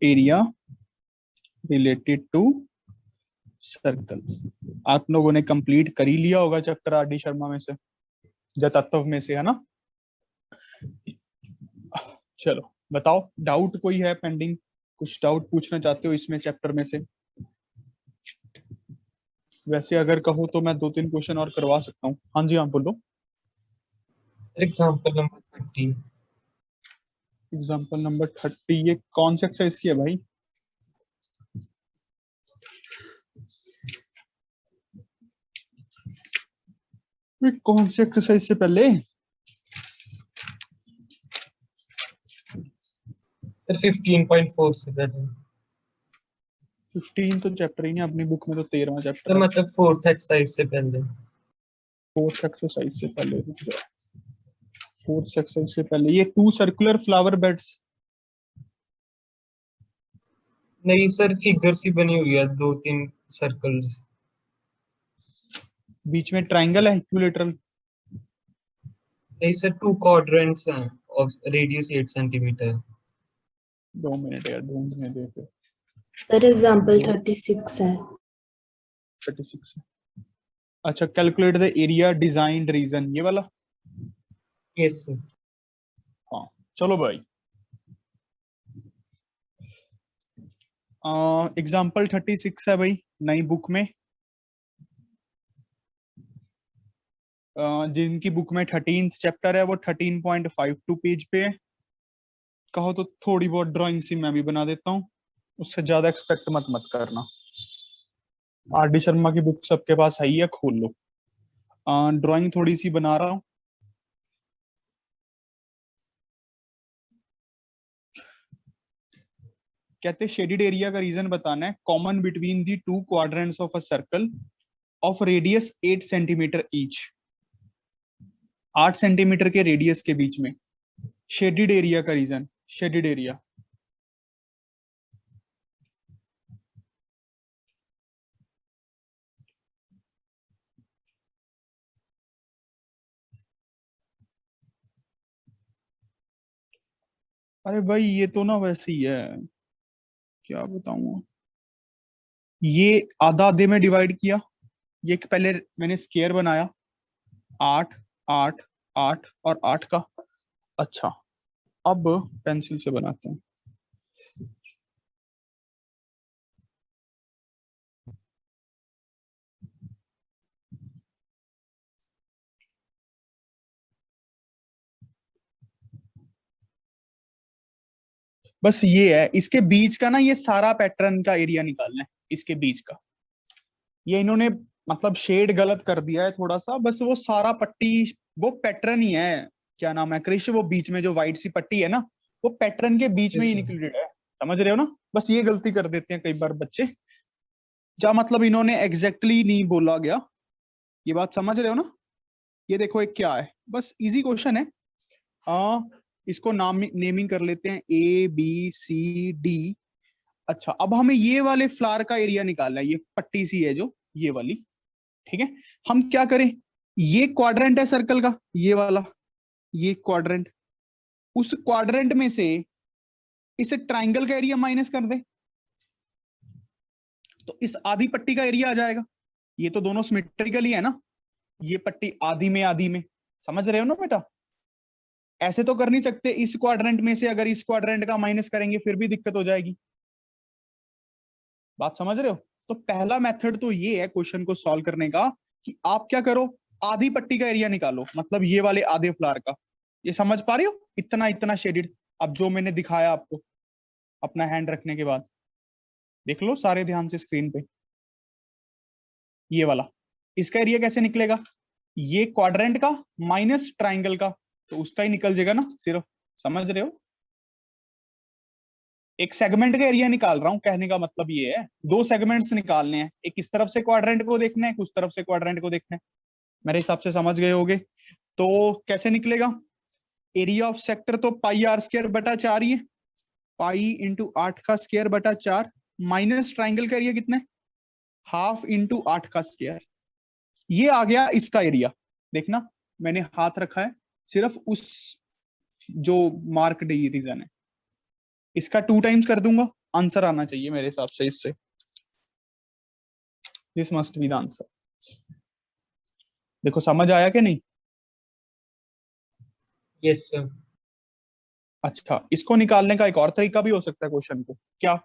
Area related to circles. आप लोगों ने कंप्लीट कर ही लिया होगा चैप्टर आर डी शर्मा में से, तत्व में से, है ना। चलो बताओ, डाउट कोई है पेंडिंग, कुछ डाउट पूछना चाहते हो इसमें चैप्टर में से? वैसे अगर कहो तो मैं 2-3 क्वेश्चन और करवा सकता हूँ। हाँ जी, हाँ बोलो। Example number 30। एग्जाम्पल नंबर 30, ये कौन सी एक्सरसाइज की है भाई? ये कौन सी एक्सरसाइज से पहले? सर 15.4 से पहले। 15 तो चैप्टर ही नहीं अपनी बुक में, तो 13वां सर चैप्टर है। मतलब 4th एक्सरसाइज से पहले। 4th एक्सरसाइज से पहले, रुक जाओ। 4th एक्सरसाइज से पहले ये 2 सर्कुलर फ्लावर बेड्स। नहीं सर, फिगर सी बनी हुई है 2-3 सर्कल्स। बीच में ट्राइंगल है इक्विलेटरल। नहीं सर, 2 क्वाड्रेंट्स हैं ऑफ रेडियस 8 सेंटीमीटर। 2 मिनट यार, ढूंढने दे फिर। सर एग्जाम्पल 36 है। 36 है। अच्छा, calculate the area designed region, ये वाला। Yes sir. हाँ चलो भाई, एग्जाम्पल 36 है भाई नई बुक में। जिनकी बुक में 13th चैप्टर है वो 13.52 पेज पे है। कहो तो थोड़ी बहुत ड्राइंग सी मैं भी बना देता हूँ, उससे ज्यादा एक्सपेक्ट मत करना। आर डी शर्मा की बुक सबके पास है ही है, खोल लो। ड्राइंग थोड़ी सी बना रहा हूँ। कहते शेडेड एरिया का रीजन बताना है, common between the 2 quadrants of a circle of radius 8 centimetre each. 8 centimetre के रेडियस के बीच में शेडेड एरिया का रीजन। शेडेड एरिया, अरे भाई ये तो ना वैसे ही है, क्या बताऊं। ये आधा आधे में डिवाइड किया। ये पहले मैंने स्क्वायर बनाया, 8 8 8 और 8 का। अच्छा, अब पेंसिल से बनाते हैं। बस ये है, इसके बीच का ना ये सारा पैटर्न का एरिया निकालना है, इसके बीच का। ये इन्होंने मतलब शेड गलत कर दिया है थोड़ा सा, बस वो सारा पट्टी वो पैटर्न ही है। क्या नाम है क्रिश, वो बीच में जो व्हाइट सी पट्टी है ना, वो पैटर्न के बीच में यस ही सर। इंक्लूडेड है। समझ रहे हो ना? बस ये गलती कर देते हैं कई बार बच्चे, क्या मतलब इन्होंने एग्जैक्टली नहीं बोला गया। ये बात समझ रहे हो ना? ये देखो एक क्या है, बस इजी क्वेश्चन है। आ, इसको नाम नेमिंग कर लेते हैं ABCD। अच्छा, अब हमें ये वाले फ्लावर का एरिया निकालना है, ये पट्टी सी है जो ये वाली। ठीक है, हम क्या करें, ये क्वाड्रेंट है सर्कल का, ये वाला, ये क्वाड्रेंट। उस क्वाड्रेंट में से इस ट्राइंगल का एरिया माइनस कर दे, तो इस आधी पट्टी का एरिया आ जाएगा। ये तो दोनों सिमेट्रिकल ही है ना, ये पट्टी आधी में आधी में। समझ रहे हो ना बेटा? ऐसे तो कर नहीं सकते, इस क्वाड्रेंट में से अगर इस क्वाड्रेंट का माइनस करेंगे फिर भी दिक्कत हो जाएगी। बात समझ रहे हो? तो पहला मेथड तो ये है क्वेश्चन को सॉल्व करने का, कि आप क्या करो, आधी पट्टी का एरिया निकालो, मतलब ये वाले आधे फ्लावर का। ये समझ पा रहे हो? इतना इतना शेडेड, अब जो मैंने दिखाया आपको अपना हैंड रखने के बाद, देख लो सारे ध्यान से स्क्रीन पे। ये वाला, इसका एरिया कैसे निकलेगा? ये क्वाड्रेंट का माइनस ट्राइंगल का, तो उसका ही निकल जाएगा ना सिर्फ। समझ रहे हो? एक सेगमेंट का एरिया निकाल रहा हूं, कहने का मतलब ये है 2 सेगमेंट्स निकालने हैं, एक इस तरफ से क्वाड्रेंट को देखना है, उस तरफ से क्वाड्रेंट को देखना है। मेरे हिसाब से समझ गए होगे। तो कैसे निकलेगा एरिया ऑफ सेक्टर? तो पाई आर स्क्वायर बटा 4 ही है, पाई इंटू 8 का स्क्वायर बटा 4, माइनस ट्राइंगल का एरिया कितना है, हाफ इंटू 8 का स्क्वायर। ये आ गया इसका एरिया। देखना मैंने हाथ रखा है सिर्फ उस जो मार्क्ड रीजन है, इसका 2 टाइम्स कर दूंगा, आंसर आना चाहिए मेरे हिसाब से इससे। This must be the answer. देखो समझ आया कि नहीं? yes sir, अच्छा, इसको निकालने का एक और तरीका भी हो सकता है क्वेश्चन को। क्या?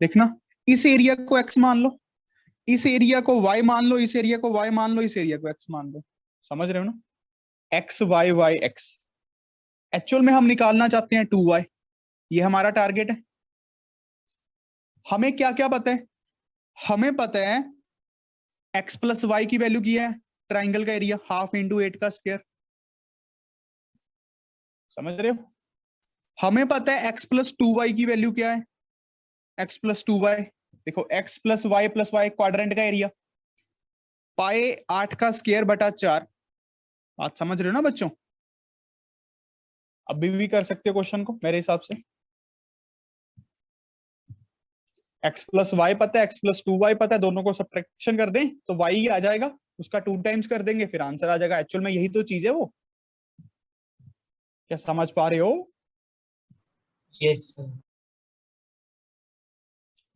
देखना, इस एरिया को एक्स मान लो, इस एरिया को वाई मान लो, इस एरिया को वाई मान लो, इस एरिया को एक्स मान लो। समझ रहे हो ना? X Y Y X. Actual में हम निकालना चाहते हैं 2y, ये हमारा टारगेट है। हमें क्या क्या पता है? हमें पता है x प्लस वाई की वैल्यू की है, ट्राइंगल का एरिया हाफ इंटू 8 का स्क्वायर। समझ रहे हो? हमें पता है x प्लस 2y की वैल्यू क्या है, x प्लस 2y। देखो x प्लस वाई क्वाड्रेंट का एरिया, पाए 8 का स्क्वायर बटा 4। बात समझ रहे हो ना बच्चों? अभी भी कर सकते हो क्वेश्चन को मेरे हिसाब से। x प्लस वाई पता है, x प्लस 2y पता है, दोनों को सब्ट्रैक्शन कर दें तो y ही आ जाएगा, उसका 2 टाइम्स कर देंगे फिर आंसर आ जाएगा। एक्चुअल में यही तो चीज है वो। क्या समझ पा रहे हो? yes sir,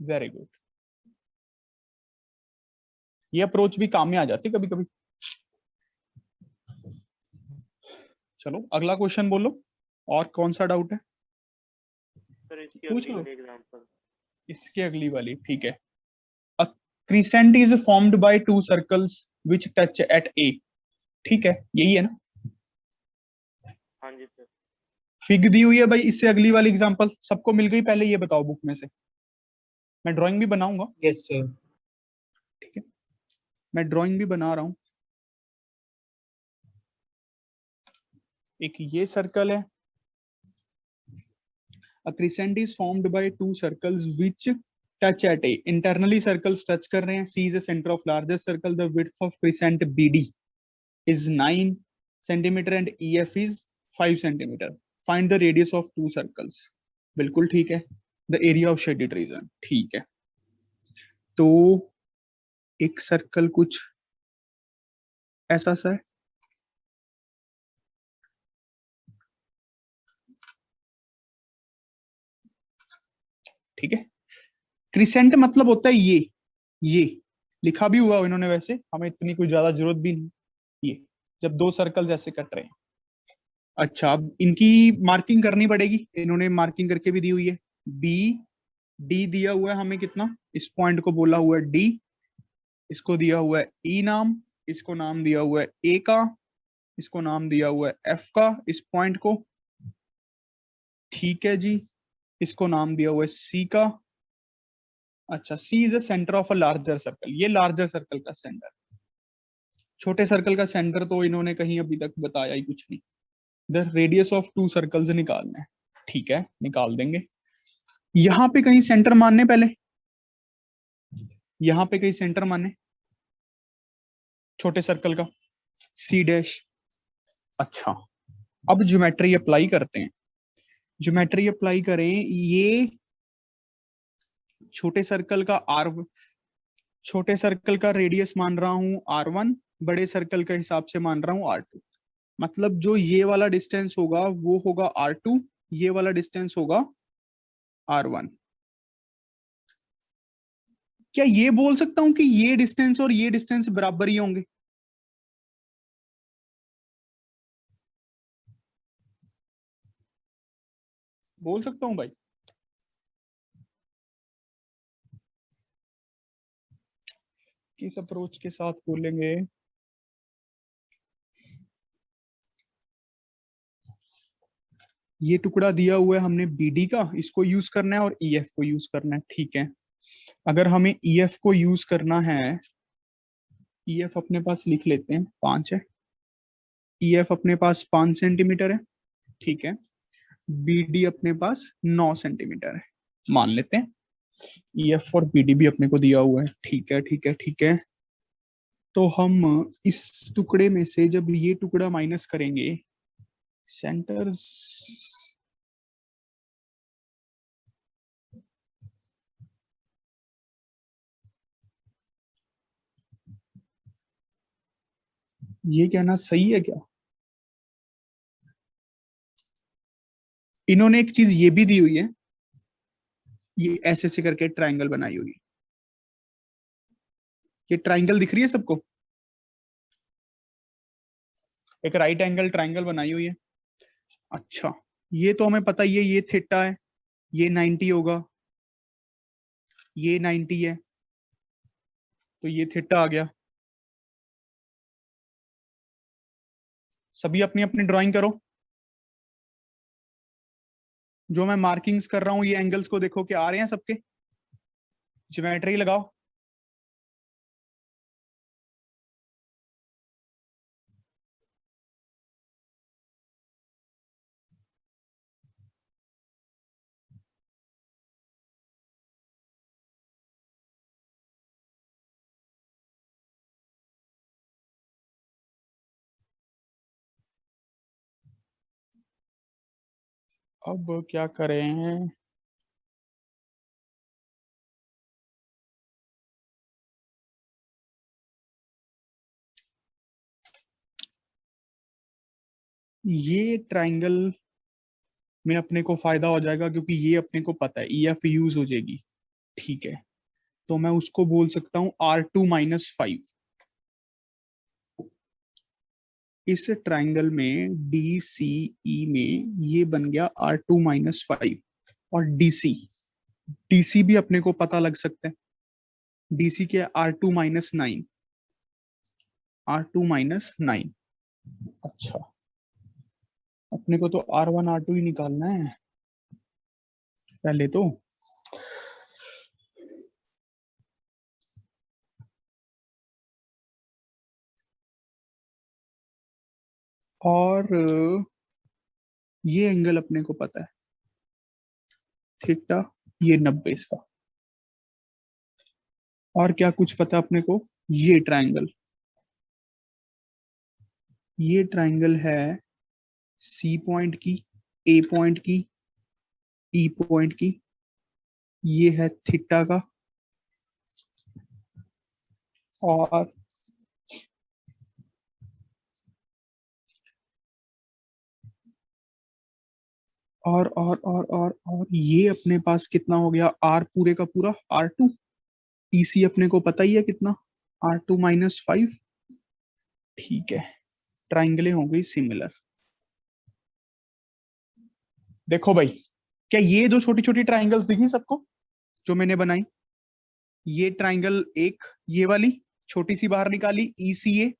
very good. ये अप्रोच भी काम में आ जाती है कभी कभी। चलो अगला क्वेश्चन बोलो, और कौन सा डाउट है? सर इसकी पूछ अगली लो। वाली एग्जांपल। इसकी अगली वाली, ठीक है। A crescent is formed by two circles which touch at A। ठीक है, यही है ना? हाँ जी सर। फिग दी हुई है भाई, इससे अगली वाली एग्जांपल सबको मिल गई? पहले ये बताओ बुक में से, मैं ड्राइंग भी बनाऊंगा। yes sir, ठीक है, मैं ड्राइंग भी बना रहा हूं। एक ये सर्कल है। A crescent is formed by two circles which touch at A। Internally circles touch कर रहे हैं। C is the center of largest circle। The width of crescent BD is 9 centimeter and EF is 5 centimeter। Find the radius of two circles। बिल्कुल ठीक है। The area of shaded region। ठीक है, तो एक सर्कल कुछ ऐसा सा है। ठीक है, क्रिसेंट मतलब होता है ये लिखा भी हुआ इन्होंने, वैसे हमें इतनी कोई ज्यादा जरूरत भी नहीं। ये जब दो सर्कल ऐसे कट रहे हैं। अच्छा, अब इनकी मार्किंग करनी पड़ेगी, इन्होंने मार्किंग करके भी दी हुई है। बी डी दिया हुआ है हमें कितना, इस पॉइंट को बोला हुआ है डी, इसको दिया हुआ है ई नाम, इसको नाम दिया हुआ है ए का, इसको नाम दिया हुआ है एफ का, इस पॉइंट को। ठीक है जी, इसको नाम दिया हुआ है सी का। अच्छा, C is the centre of a larger circle. ये लार्जर सर्कल का सेंटर। छोटे सर्कल का सेंटर तो इन्होंने कहीं अभी तक बताया ही कुछ नहीं। The radius of two circles निकालना है। ठीक है, निकाल देंगे। यहां पे कहीं सेंटर मानने, पहले यहां पे कहीं सेंटर माने छोटे सर्कल का, सी डैश। अच्छा, अब ज्योमेट्री अप्लाई करते हैं। ज्योमेट्री अप्लाई करें। ये छोटे सर्कल का छोटे सर्कल का रेडियस मान रहा हूं R1, बड़े सर्कल का हिसाब से मान रहा हूं R2। मतलब जो ये वाला डिस्टेंस होगा वो होगा R2, ये वाला डिस्टेंस होगा R1। क्या ये बोल सकता हूं कि ये डिस्टेंस और ये डिस्टेंस बराबर ही होंगे? बोल सकता हूं भाई? किस अप्रोच के साथ बोलेंगे? ये टुकड़ा दिया हुआ है हमने BD का, इसको यूज करना है और EF को यूज करना है। ठीक है, अगर हमें EF को यूज करना है, EF अपने पास लिख लेते हैं 5 है। EF अपने पास 5 सेंटीमीटर है। ठीक है, BD अपने पास 9 सेंटीमीटर है, मान लेते हैं। EF और BD भी अपने को दिया हुआ है। ठीक है ठीक है ठीक है, तो हम इस टुकड़े में से जब ये टुकड़ा माइनस करेंगे, सेंटर्स ये कहना सही है क्या? इन्होंने एक चीज ये भी दी हुई है, ये ऐसे करके ट्राइंगल बनाई हुई। ये ट्राइंगल दिख रही है सबको? एक राइट एंगल ट्राइंगल बनाई हुई है। अच्छा, ये तो हमें पता ही है, ये थीटा है, ये 90 होगा, ये 90 है, तो ये थीटा आ गया। सभी अपनी अपनी ड्राइंग करो। जो मैं मार्किंग्स कर रहा हूं ये एंगल्स को देखो कि आ रहे हैं सबके। ज्योमेट्री लगाओ। अब क्या करें? ये ट्राइंगल में अपने को फायदा हो जाएगा क्योंकि ये अपने को पता है EF यूज हो जाएगी। ठीक है, तो मैं उसको बोल सकता हूं R2-5। इस ट्राइंगल में DCE में ये बन गया R2-5 और DC भी अपने को पता लग सकता है। DC के R2-9। R2-9। अच्छा, अपने को तो R1 R2 ही निकालना है पहले तो। और ये एंगल अपने को पता है थीटा, ये 90 इसका। और क्या कुछ पता अपने को? ये ट्राइंगल है C पॉइंट की, A पॉइंट की, E पॉइंट की। ये है थीटा का। और और ये अपने पास कितना हो गया? R पूरे का पूरा R2। EC अपने को पता ही है कितना, R2-5। ठीक है, ट्राइंगलें हो गई सिमिलर। देखो भाई, क्या ये जो छोटी छोटी ट्राइंगल्स दिखी सबको जो मैंने बनाई? ये ट्राइंगल एक, ये वाली छोटी सी बाहर निकाली, ECA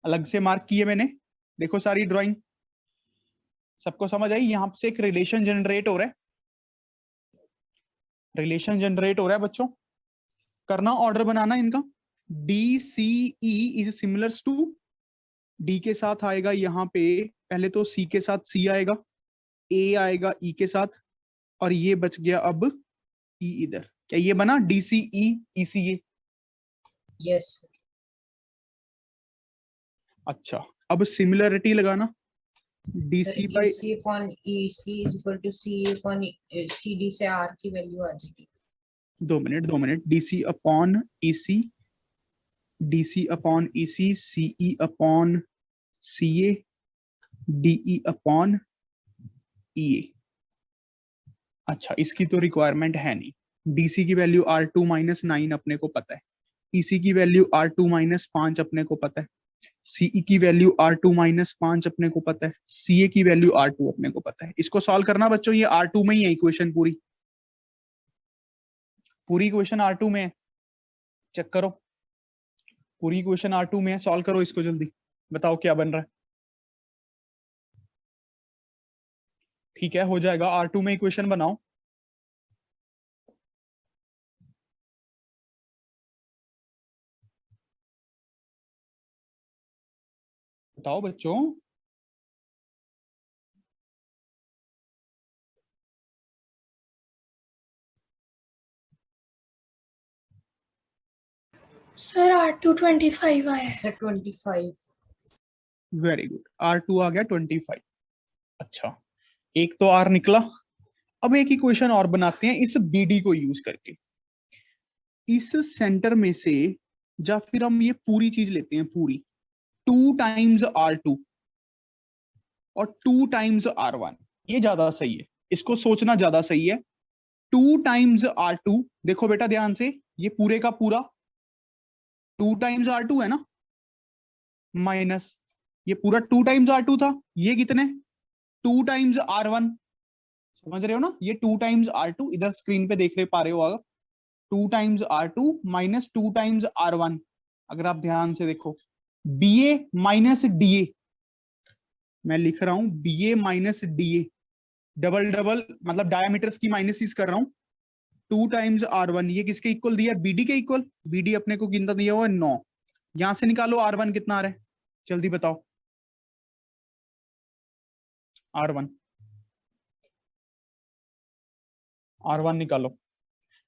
अलग से मार्क किए मैंने। देखो सारी ड्राइंग सबको समझ आई? यहां से एक रिलेशन जनरेट हो रहा है, बच्चों। करना, ऑर्डर बनाना इनका। DCE is similar to, D के साथ आएगा यहाँ पे पहले तो C के साथ C आएगा, A आएगा E के साथ, और ये बच गया अब E इधर। क्या ये बना DCE ECA? Yes. अच्छा, अब सिमिलरिटी लगाना। Sir, DC by EC upon EC is equal to CA upon CD से R की वैल्यू आ जाएगी। 2 minute. DC upon EC, DC upon EC, CE upon CA, DE upon EA। अच्छा, इसकी तो requirement है नहीं। DC की वैल्यू R2-9 अपने को पता है, EC की वैल्यू R2-5 अपने को पता है, CE की वैल्यू R2-5 अपने को पता है, CA की वैल्यू R2 अपने को पता है। इसको सॉल्व करना बच्चों, ये R2 में ही है इक्वेशन, पूरी इक्वेशन R2 में है। चेक करो, पूरी इक्वेशन R2 में है। सॉल्व करो इसको जल्दी, बताओ क्या बन रहा है। ठीक है, हो जाएगा। R2 में इक्वेशन बनाओ। बताओ बच्चों। सर R2-25 आया है। Sir 25. वेरी गुड, R2 आ गया 25। अच्छा, एक तो R निकला। अब एक इक्वेशन और बनाते हैं इस BD को यूज करके। इस सेंटर में से, या फिर हम ये पूरी चीज लेते हैं पूरी, 2 टाइम्स R2 और 2 टाइम्स R1। ये ज्यादा सही है, इसको सोचना ज्यादा सही है। 2 टाइम्स R2, देखो बेटा ध्यान से, ये पूरे का पूरा 2 टाइम्स R2 है ना, माइनस ये पूरा 2 टाइम्स R2 था, ये कितने 2 टाइम्स R1, समझ रहे हो ना, ये 2 टाइम्स R2, इधर स्क्रीन पे देख रहे पा रहे हो आप, 2 times R2 minus 2 times R1। अगर आप ध्यान से देखो, BA माइनस DA, मैं लिख रहा हूं BA minus DA, double double मतलब डायमीटर्स की माइनस कर रहा हूं। 2 टाइम्स R1 ये किसके इक्वल दिया है, BD के इक्वल। BD अपने को कितना दिया हुआ है 9, यहां से निकालो R1 कितना आ रहा है, जल्दी बताओ। R1 निकालो।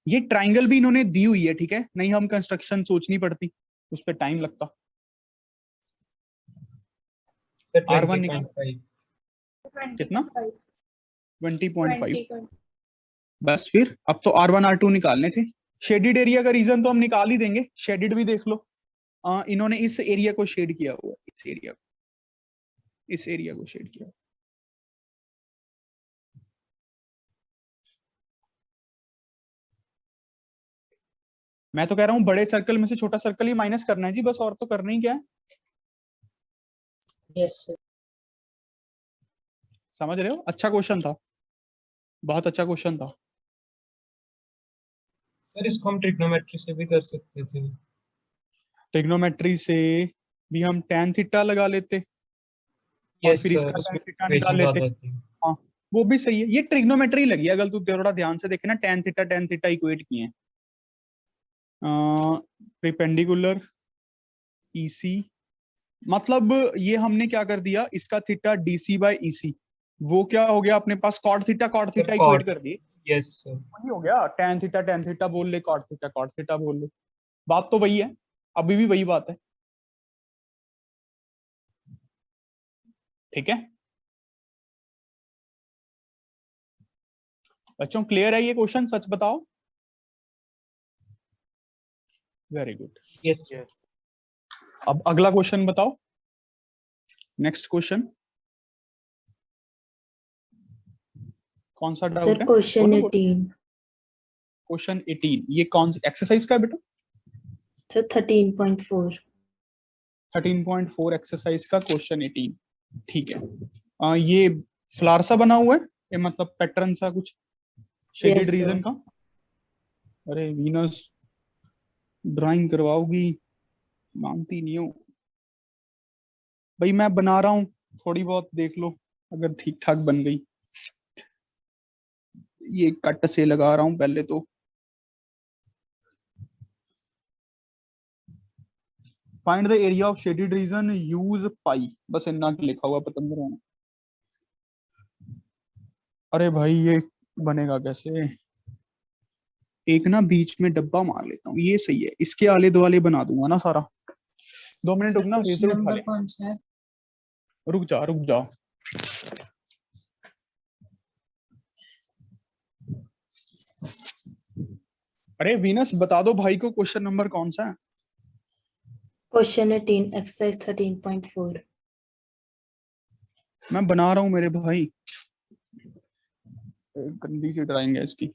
ये ट्राइंगल भी इन्होंने दी हुई है, ठीक है, नहीं हम कंस्ट्रक्शन सोचनी पड़ती, उस पर टाइम लगता। सर R1 निकालो 20.5। कितना 20.5। 20. बस फिर अब तो R1 R2 निकालने थे। शेडिड एरिया का रीजन तो हम निकाल ही देंगे, शेडिड भी देख लो। इन्होंने इस एरिया को शेड किया हुआ है, इस एरिया को शेड किया। मैं तो कह रहा हूं बड़े सर्कल में से छोटा सर्कल ही माइनस करना है जी, बस, और तो करना ही क्या है। Yes sir. समझ रहे हो, अच्छा क्वेश्चन था, बहुत अच्छा क्वेश्चन था। सर इसको हम ट्रिग्नोमेट्री से भी कर सकते थे। ट्रिग्नोमेट्री से भी हम tan थीटा लगा लेते और यस फिर सर, इसका उसमें tan थीटा निकाल इक्वेशन लेते। याद आती है। हाँ वो भी सही है, ये ट्रिग्नोमेट्री लगी है, अगर तू थोड़ा ध्यान से देखे ना, tan थीटा इक्वेट किए हैं। परपेंडिकुलर EC, मतलब ये हमने क्या कर दिया, इसका थीटा DC बाय EC, वो क्या हो गया अपने पास cot थीटा सर इक्वेट कर दिए, यस सर। वही हो गया। tan थीटा बोल ले, cot थीटा बोल ले, बात तो वही है, अभी भी वही बात है, ठीक है बच्चों। क्लियर है ये क्वेश्चन, सच बताओ। Very good. Yes Yes. अब अगला क्वेश्चन बताओ, नेक्स्ट क्वेश्चन कौन सा डाउट सर है, क्वेश्चन 18। क्वेश्चन 18 ये कौन एक्सरसाइज का है बेटा, सर 13.4। 13.4 एक्सरसाइज का क्वेश्चन 18, ठीक है। ये फ्लावर सा बना हुआ है, ये मतलब पैटर्न सा कुछ शेडेड Yes, sir. रीजन का। अरे वीनस ड्राइंग करवाओगी, मानती नहीं हो भाई, मैं बना रहा हूँ, थोड़ी बहुत देख लो, अगर ठीक ठाक बन गई। ये कट से लगा रहा हूं पहले तो, find the area of shaded region use pi, बस इतना लिखा हुआ पतंग रहना। अरे भाई ये बनेगा कैसे, एक ना बीच में डब्बा मार लेता हूँ, ये सही है, इसके आले दुआले बना दूंगा ना सारा। 2 मिनट रुकना, रेजर उठा नंबर ले, कौन सा है? रुक जा। अरे वीनस बता दो भाई को क्वेश्चन नंबर कौन सा है। Question 18 exercise 13.4। मैं बना रहा हूं मेरे भाई, गंदी सी ड्राइंग है इसकी।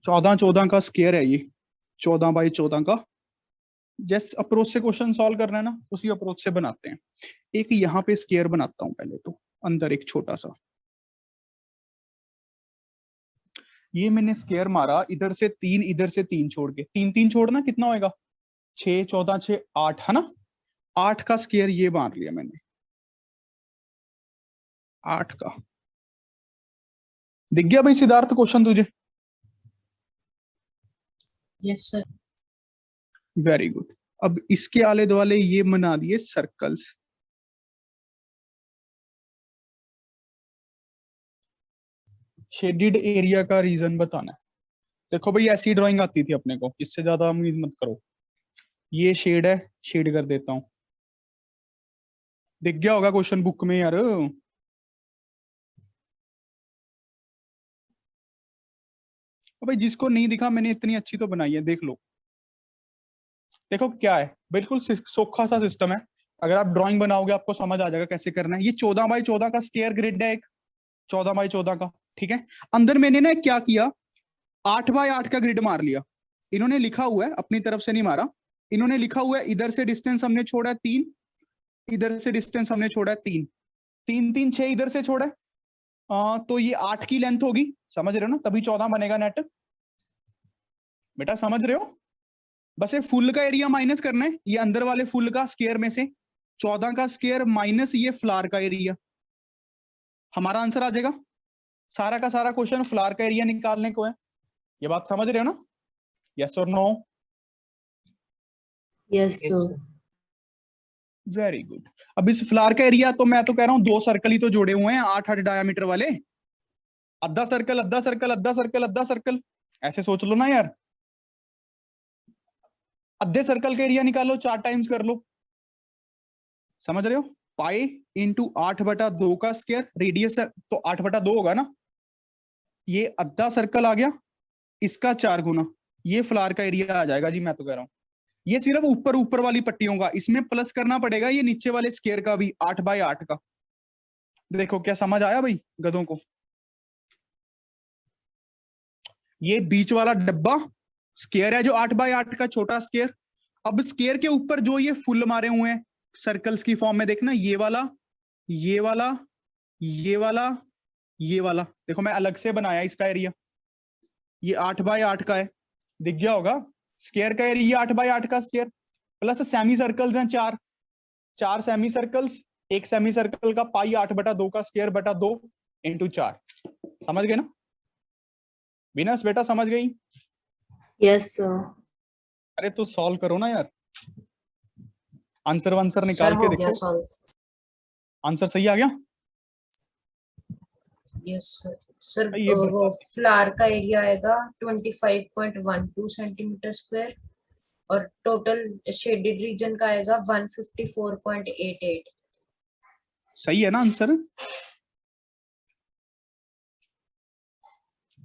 14 का स्क्वायर है ये, 14 बाई 14 का। जिस अप्रोच से क्वेश्चन सॉल्व करना है ना, उसी अप्रोच से बनाते हैं। एक यहाँ पे स्क्वायर बनाता हूं पहले तो, अंदर एक छोटा सा, ये मैंने स्क्वायर मारा, इधर से 3 इधर से 3 छोड़ के, 3 छोड़ना कितना होएगा 6, 14, 6, 8 है ना, 8 का स्क्वायर ये मार लिया मैंने, 8 का। दिख गया भाई सिद्धार्थ क्वेश्चन तुझे? Yes sir. Very good. अब इसके आले दुआले ये बना दिए सर्कल्स। शेडेड एरिया का रीजन बताना है। देखो भाई ऐसी ड्राइंग आती थी अपने को, इससे ज्यादा उम्मीद मत करो। ये शेड है, शेड कर देता हूं, दिख गया होगा क्वेश्चन बुक में यार। भाई जिसको नहीं दिखा, मैंने इतनी अच्छी तो बनाई है, देख लो। देखो क्या है, बिल्कुल सोखा सा सिस्टम है, अगर आप ड्राइंग बनाओगे आपको समझ आ जाएगा कैसे करना है। ये 14 बाई 14 का स्क्वायर ग्रिड है, एक 14 बाई 14 का, ठीक है। अंदर मैंने ना क्या किया, 8x8 का ग्रिड मार लिया। इन्होंने लिखा हुआ है, अपनी तरफ से नहीं मारा, इन्होंने लिखा हुआ है इधर से डिस्टेंस हमने छोड़ा है 3, इधर से डिस्टेंस हमने छोड़ा है 3, 3 3 6 इधर से छोड़ा है, तो ये 8 की लेंथ होगी, समझ रहे हो ना, तभी 14 बनेगा नेट। बेटा समझ रहे हो? बस ये फुल का एरिया माइनस करना है, ये अंदर वाले फुल का स्क्वायर में से 14 का स्क्वायर माइनस ये फ्लावर का एरिया, हमारा आंसर आ जाएगा। सारा का सारा क्वेश्चन फ्लावर का एरिया निकालने को है। ये बात समझ रहे हो ना? Yes or no? Yes, Yes, sir. sir. Very good. अब इस फ्लावर का एरिया तो मैं तो कह रहा हूं 2 सर्कल ही तो जोड़े हुए हैं 8 डायामीटर वाले, आधा सर्कल आधा सर्कल आधा सर्कल आधा सर्कल, ऐसे सोच लो ना यार। आधे सर्कल का एरिया निकालो, 4 टाइम्स कर लो, समझ रहे हो? पाई इंटू 8/2 का स्क्वायर, रेडियस तो 8/2 होगा ना, ये आधा सर्कल आ गया, इसका 4 गुना, ये फ्लावर का एरिया आ जाएगा जी। मैं तो कह रहा हूं ये सिर्फ ऊपर ऊपर वाली पट्टियों का, इसमें प्लस करना पड़ेगा ये नीचे वाले स्क्वायर का भी, 8x8 का। देखो क्या समझ आया भाई गधों को? ये बीच वाला डब्बा स्क्वायर है जो 8x8 का छोटा स्क्वायर। अब स्क्वायर के ऊपर जो ये फुल मारे हुए हैं सर्कल्स की फॉर्म में, देखना ये वाला ये वाला ये वाला ये वाला, देखो मैं अलग से बनाया इसका एरिया, ये 8x8 का है, दिख गया होगा। स्क्वायर का एरिया 8x8 का स्क्वायर, प्लस सेमी सर्कल्स हैं 4 सेमी सर्कल्स, एक सेमी सर्कल का पाई 8/2 का स्क्वायर बटा 2 इंटू 4। समझ गए ना? विनस बेटा समझ गई? Yes, sir. अरे तो सॉल्व करो ना यार, आंसर वांसर सर निकाल के हो गया देखो। सॉल्व। आंसर सही आ गया? Yes sir. सर ये वो फ्लावर का एरिया आएगा 25.12 सेंटीमीटर स्क्वायर और टोटल शेडेड रीजन का आएगा 154.88। सही है ना आंसर?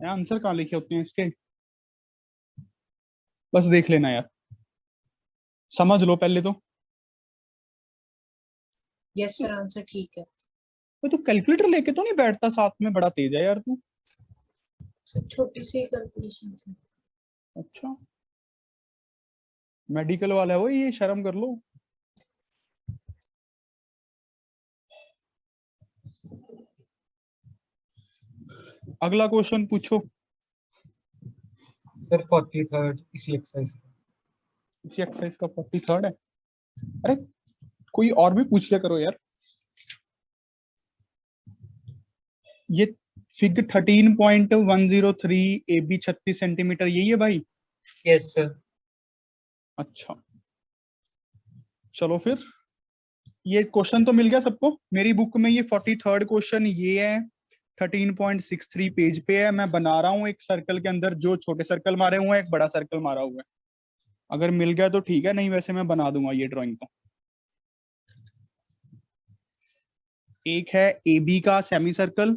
आंसर कहाँ लिखे होते हैं इसके? बस देख लेना यार, समझ लो पहले तो। यस सर आंसर ठीक है। तो कैलकुलेटर लेके तो नहीं बैठता साथ में, बड़ा तेज है यार तू। सर छोटी सी कैलकुलेशन थी। अच्छा मेडिकल वाला है वो, ये शर्म कर लो। अगला क्वेश्चन पूछो। सर 43rd इसी एक्सरसाइज। इसी एक्सरसाइज का 43rd है? अरे कोई और भी पूछ लिया करो यार। ये फिग 13.103 AB 36 सेंटीमीटर यही है भाई? Yes sir. अच्छा चलो फिर, ये क्वेश्चन तो मिल गया सबको। मेरी बुक में ये 43rd क्वेश्चन ये है, 13.63 पेज पे है। मैं बना रहा हूँ एक सर्कल के अंदर जो छोटे सर्कल मारे हुए हैं, एक बड़ा सर्कल मारा हुआ है। अगर मिल गया तो ठीक है, नहीं वैसे मैं बना दूंगा ये ड्राइंग को। एक है ए बी का सेमी सर्कल,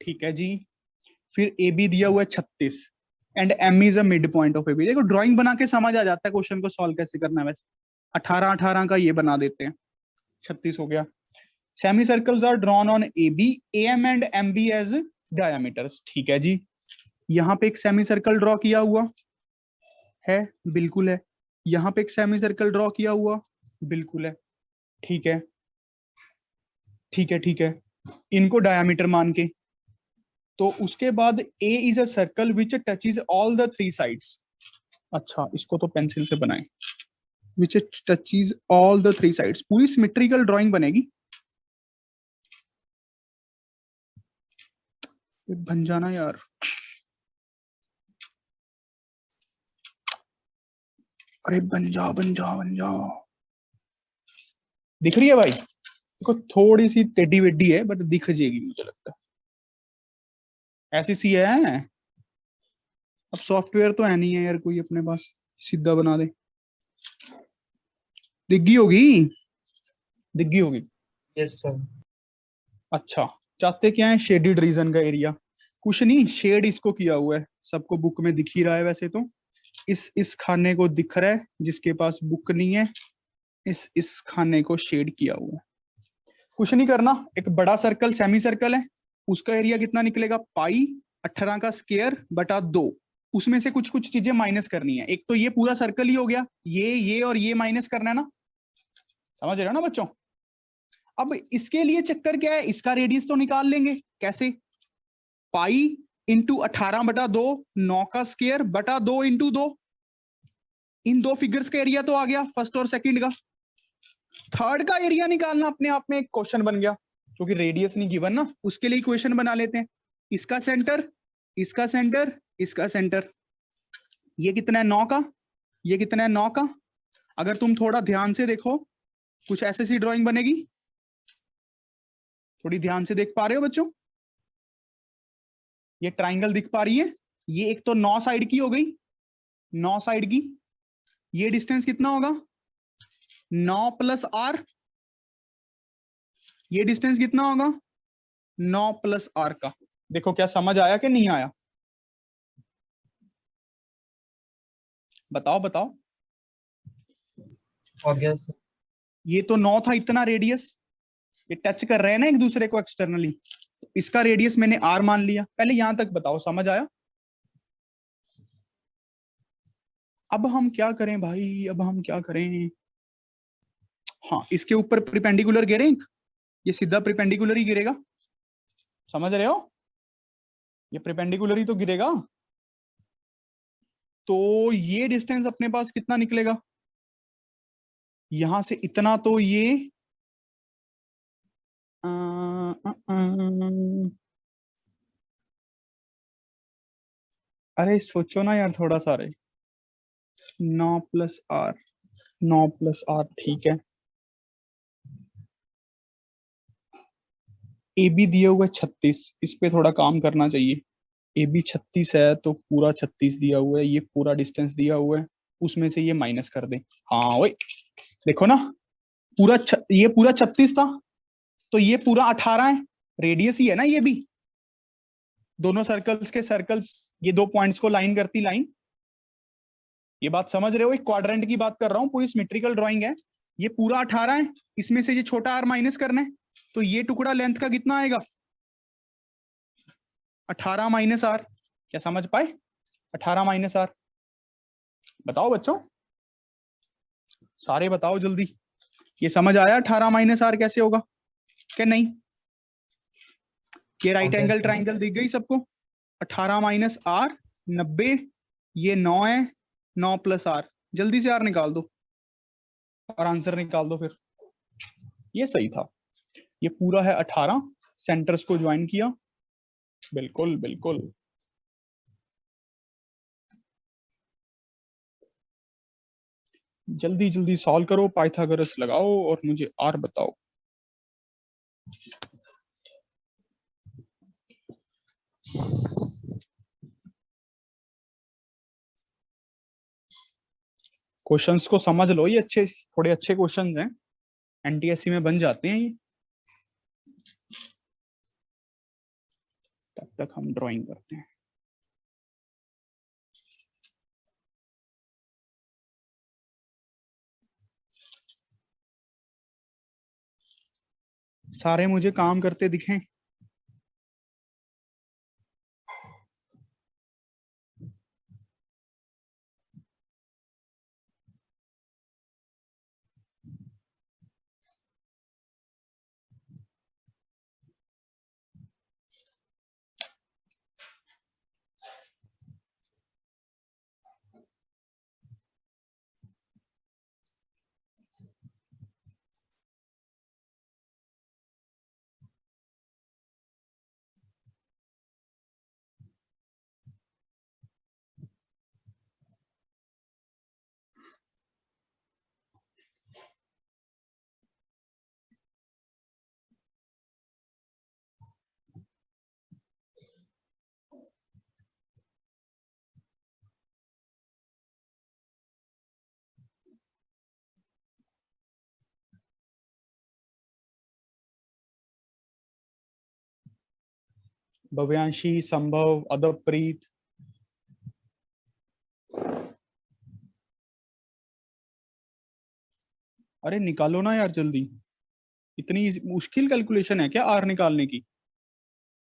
ठीक है जी। फिर ए बी दिया हुआ है 36 and M is a mid point of A B. देखो ड्राइंग बना के समझ आ जाता है क्वेश्चन को सॉल्व कैसे करना है। वैसे 18 का ये बना देते हैं, 36 हो गया। Semi circles are drawn on A B, A M and M B as diameters, ठीक है जी। यहाँ पे एक सेमी सर्कल ड्रॉ किया हुआ है, बिल्कुल है। यहाँ पे एक सेमी सर्कल ड्रॉ किया हुआ, बिल्कुल है, ठीक है ठीक है ठीक है। इनको डायामीटर मान के, तो उसके बाद A is a circle which touches all the 3 sides. अच्छा इसको तो पेंसिल से बनाएं, which touches all the 3 sides. पूरी सिमेट्रिकल ड्राइंग बनेगी। बन जाना यार। अरे बन जा बन जा बन जा। दिख रही है भाई? देखो थोड़ी सी टेढ़ी वेडी है बट दिख जाएगी मुझे लगता है, ऐसी सी है। अब सॉफ्टवेयर तो है नहीं है यार कोई अपने पास सीधा बना दे। दिख गई होगी, दिख गई होगी। Yes sir. अच्छा चाहते क्या है? शेडेड रीजन का एरिया, कुछ नहीं शेड इसको किया हुआ है, सबको बुक में दिख ही रहा है। वैसे तो इस खाने को दिख रहा है, जिसके पास बुक नहीं है इस खाने को शेड किया हुआ है। कुछ नहीं करना, एक बड़ा सर्कल सेमी सर्कल है, उसका एरिया कितना निकलेगा? पाई 18 का स्क्वायर बटा 2 उसमें से कुछ कुछ चीजें माइनस करनी है। एक तो ये पूरा सर्कल ही हो गया, ये और ये माइनस करना है ना, समझ रहे हो ना बच्चों। अब इसके लिए चक्कर क्या है, इसका रेडियस तो निकाल लेंगे। कैसे? पाई इंटू 18/2, 9 का स्क्वायर बटा 2 इंटू 2। इन दो फिगर्स का एरिया तो आ गया, फर्स्ट और सेकंड का। थर्ड का एरिया निकालना अपने आप में एक क्वेश्चन बन गया, क्योंकि रेडियस नहीं गिवन ना, उसके लिए इक्वेशन बना लेते हैं। इसका सेंटर, इसका सेंटर, इसका सेंटर, ये कितना है 9 का, ये कितना है 9 का। अगर तुम थोड़ा ध्यान से देखो, कुछ ऐसे सी ड्राइंग बनेगी। थोड़ी ध्यान से देख पा रहे हो बच्चों? ये ट्राइंगल दिख पा रही है? ये एक तो 9 साइड की हो गई, 9 साइड की। ये डिस्टेंस कितना होगा? 9 प्लस आर। ये डिस्टेंस कितना होगा? 9 प्लस आर का। देखो क्या समझ आया कि नहीं आया? बताओ बताओ। हो गया सर। ये तो 9 था इतना रेडियस, ये टच कर रहे हैं ना एक दूसरे को एक्सटर्नली, इसका रेडियस मैंने आर मान लिया। पहले यहां तक बताओ, समझ आया? अब हम क्या करें भाई, अब हम क्या करें? हाँ, इसके ऊपर परपेंडिकुलर गिरे, ये सीधा परपेंडिकुलर ही गिरेगा, समझ रहे हो? ये परपेंडिकुलर ही तो गिरेगा। तो ये डिस्टेंस अपने पास कितना निकलेगा? यहां से इतना, तो ये अरे सोचो ना यार थोड़ा सा। 9 प्लस आर, 9 प्लस आर, ठीक है। ए बी दिया हुआ है 36, इस पे थोड़ा काम करना चाहिए। ए बी 36 है तो पूरा 36 दिया हुआ है, ये पूरा डिस्टेंस दिया हुआ है, उसमें से ये माइनस कर दें। हाँ वही, देखो ना, ये पूरा 36 था, तो ये पूरा 18 है, रेडियस ही है ना ये भी। दोनों सर्कल्स के सर्कल्स, ये दो पॉइंट्स को लाइन करती लाइन। ये बात समझ रहे हो? एक क्वाड्रेंट की बात कर रहा हूं, पूरी सिमेट्रिकल ड्राइंग है। ये पूरा 18 है, इसमें से ये छोटा आर माइनस करना है, तो ये टुकड़ा लेंथ का कितना आएगा? 18 माइनस आर। क्या समझ पाए? 18 माइनस आर। बताओ बच्चों, सारे बताओ जल्दी। ये समझ आया 18 माइनस आर कैसे होगा क्या? नहीं? ये right Okay, angle sir. Triangle दिख गई सबको? 18 माइनस आर 90, ये 9 है, 9 प्लस आर। जल्दी से आर निकाल दो और आंसर निकाल दो फिर। ये सही था। ये पूरा है 18, सेंटर्स को ज्वाइन किया, बिल्कुल बिल्कुल। जल्दी जल्दी सॉल्व करो, पाइथागोरस लगाओ और मुझे आर बताओ। क्वेश्चंस को समझ लो, ये अच्छे, थोड़े अच्छे क्वेश्चंस हैं, एनटीएससी में बन जाते हैं ये। तब तक हम ड्राइंग करते हैं। सारे मुझे काम करते दिखें। भव्यांशी, संभव, अदबप्रीत, अरे निकालो ना यार जल्दी। इतनी मुश्किल कैलकुलेशन है क्या आर निकालने की?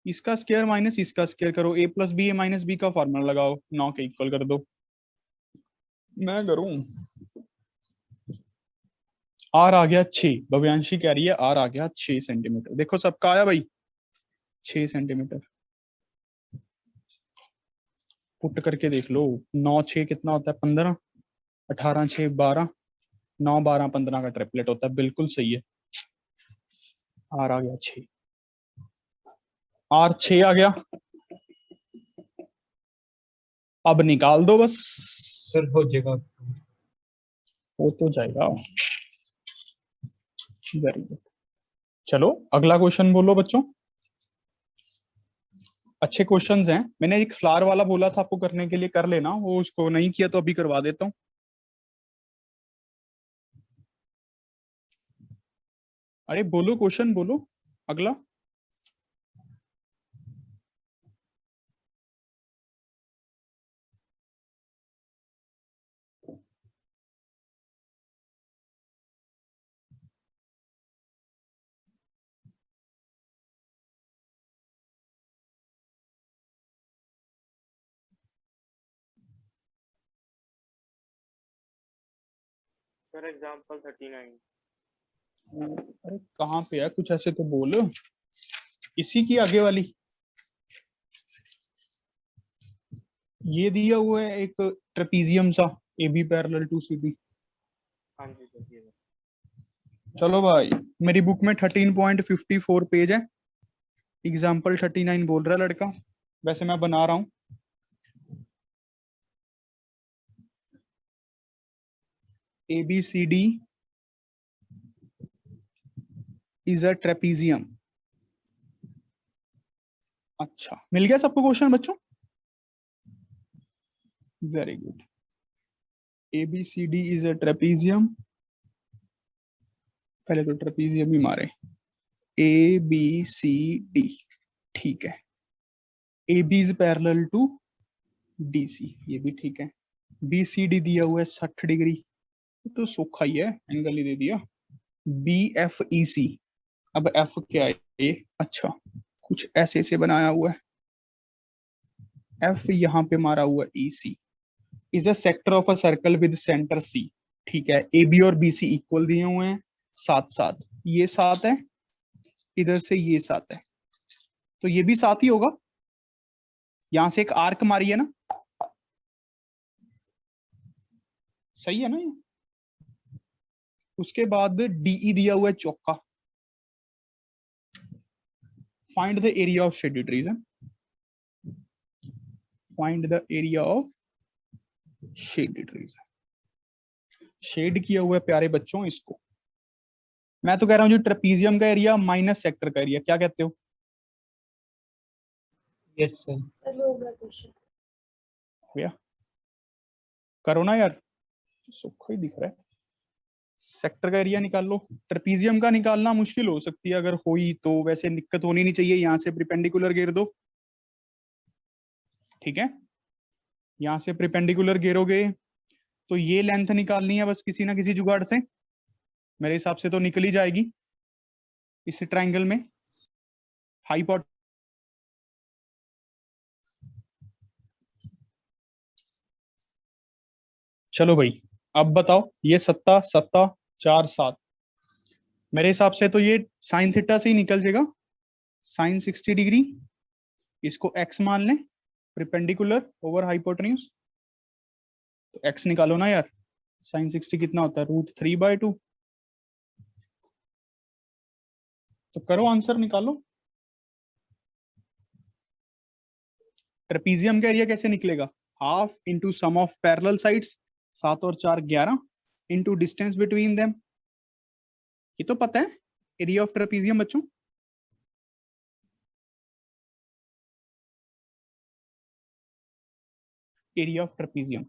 इसका स्क्वायर माइनस इसका स्क्वायर करो, a plus B A minus B का फॉर्मूला लगाओ, 9 के इक्वल कर दो। मैं करूं, आर आ गया 6, भव्यांशी कह रही है आर आ गया 6 सेंटीमीटर। देखो सबका आया भाई 6 सेंटीमीटर। पुट करके देख लो, 9 6 कितना होता है 15, 18 6 12, 9 12 15 का ट्रिपलेट होता है, बिल्कुल सही है। आर आ गया 6, आर 6 आ गया। अब निकाल दो बस, सर हो जाएगा। हो तो जाएगा। Very good. चलो अगला क्वेश्चन बोलो बच्चों। अच्छे क्वेश्चंस हैं, मैंने एक फ्लावर वाला बोला था आपको करने के लिए, कर लेना, वो उसको नहीं किया तो अभी करवा देता हूँ। अरे बोलो क्वेश्चन बोलो अगला। Sir example 39। अरे कहाँ पे है, कुछ ऐसे तो बोल, इसी की आगे वाली। ये दिया हुआ है एक ट्रेपीजियम सा, A B parallel to C D. हाँ जी सर ये चलो भाई, मेरी बुक में 13.54 पेज है, एग्जाम्पल 39 बोल रहा है लड़का, वैसे मैं बना रहा हूं। A B C D is a trapezium. अच्छा मिल गया सबको क्वेश्चन बच्चों? Very good. A B C D is a trapezium, पहले तो ट्रेपीजियम ही मारे, ए बी सी डी, ठीक है। A B is parallel to D C, ये भी ठीक है। बी सी डी दिया हुआ है 60 डिग्री, तो सूखा ही है, एंगल ही दे दिया। बी एफ ई सी, अब एफ क्या है ये, अच्छा कुछ ऐसे से बनाया हुआ है, एफ यहाँ पे मारा हुआ E C, is a sector of a circle with centre C, ठीक है। ए बी और बी सी इक्वल दिए हुए हैं, 7 7, ये 7 है, इधर से ये 7 है, तो ये भी 7 ही होगा। यहां से एक आर्क मारी है ना, सही है ना ये। उसके बाद डीई दिया हुआ है चौका, find the area of shaded region, find the area of shaded region. Shade किया हुआ है प्यारे बच्चों इसको। मैं तो कह रहा हूं जो ट्रेपीजियम का एरिया माइनस सेक्टर का एरिया, क्या कहते हो? Yes sir. चलो होगा क्वेश्चन। भैया करो ना यार, सूखा ही दिख रहा है। सेक्टर का एरिया निकाल लो, ट्रेपीजियम का निकालना मुश्किल हो सकती है, अगर हुई तो वैसे दिक्कत होनी नहीं चाहिए। यहां से परपेंडिकुलर घेर दो, ठीक है। यहां से परपेंडिकुलर घेरोगे तो ये लेंथ निकालनी है बस किसी ना किसी जुगाड़ से, मेरे हिसाब से तो निकल ही जाएगी इस ट्रायंगल में। हाइपोट चलो भाई अब बताओ, ये 7 7 4 7, मेरे हिसाब से तो ये साइन थीटा से ही निकल जाएगा, साइन 60 डिग्री, इसको x मान लें, परपेंडिकुलर ओवर हाइपोटेन्यूज, तो x निकालो ना यार, साइन 60 कितना होता है, √3/2, तो करो आंसर निकालो। ट्रेपीजियम का एरिया कैसे निकलेगा, half into sum of parallel sides, 7 और 4 11, इंटू डिस्टेंस बिटवीन देम, ये तो पता है एरिया ऑफ ट्रेपीजियम बच्चों। एरिया ऑफ ट्रेपीजियम,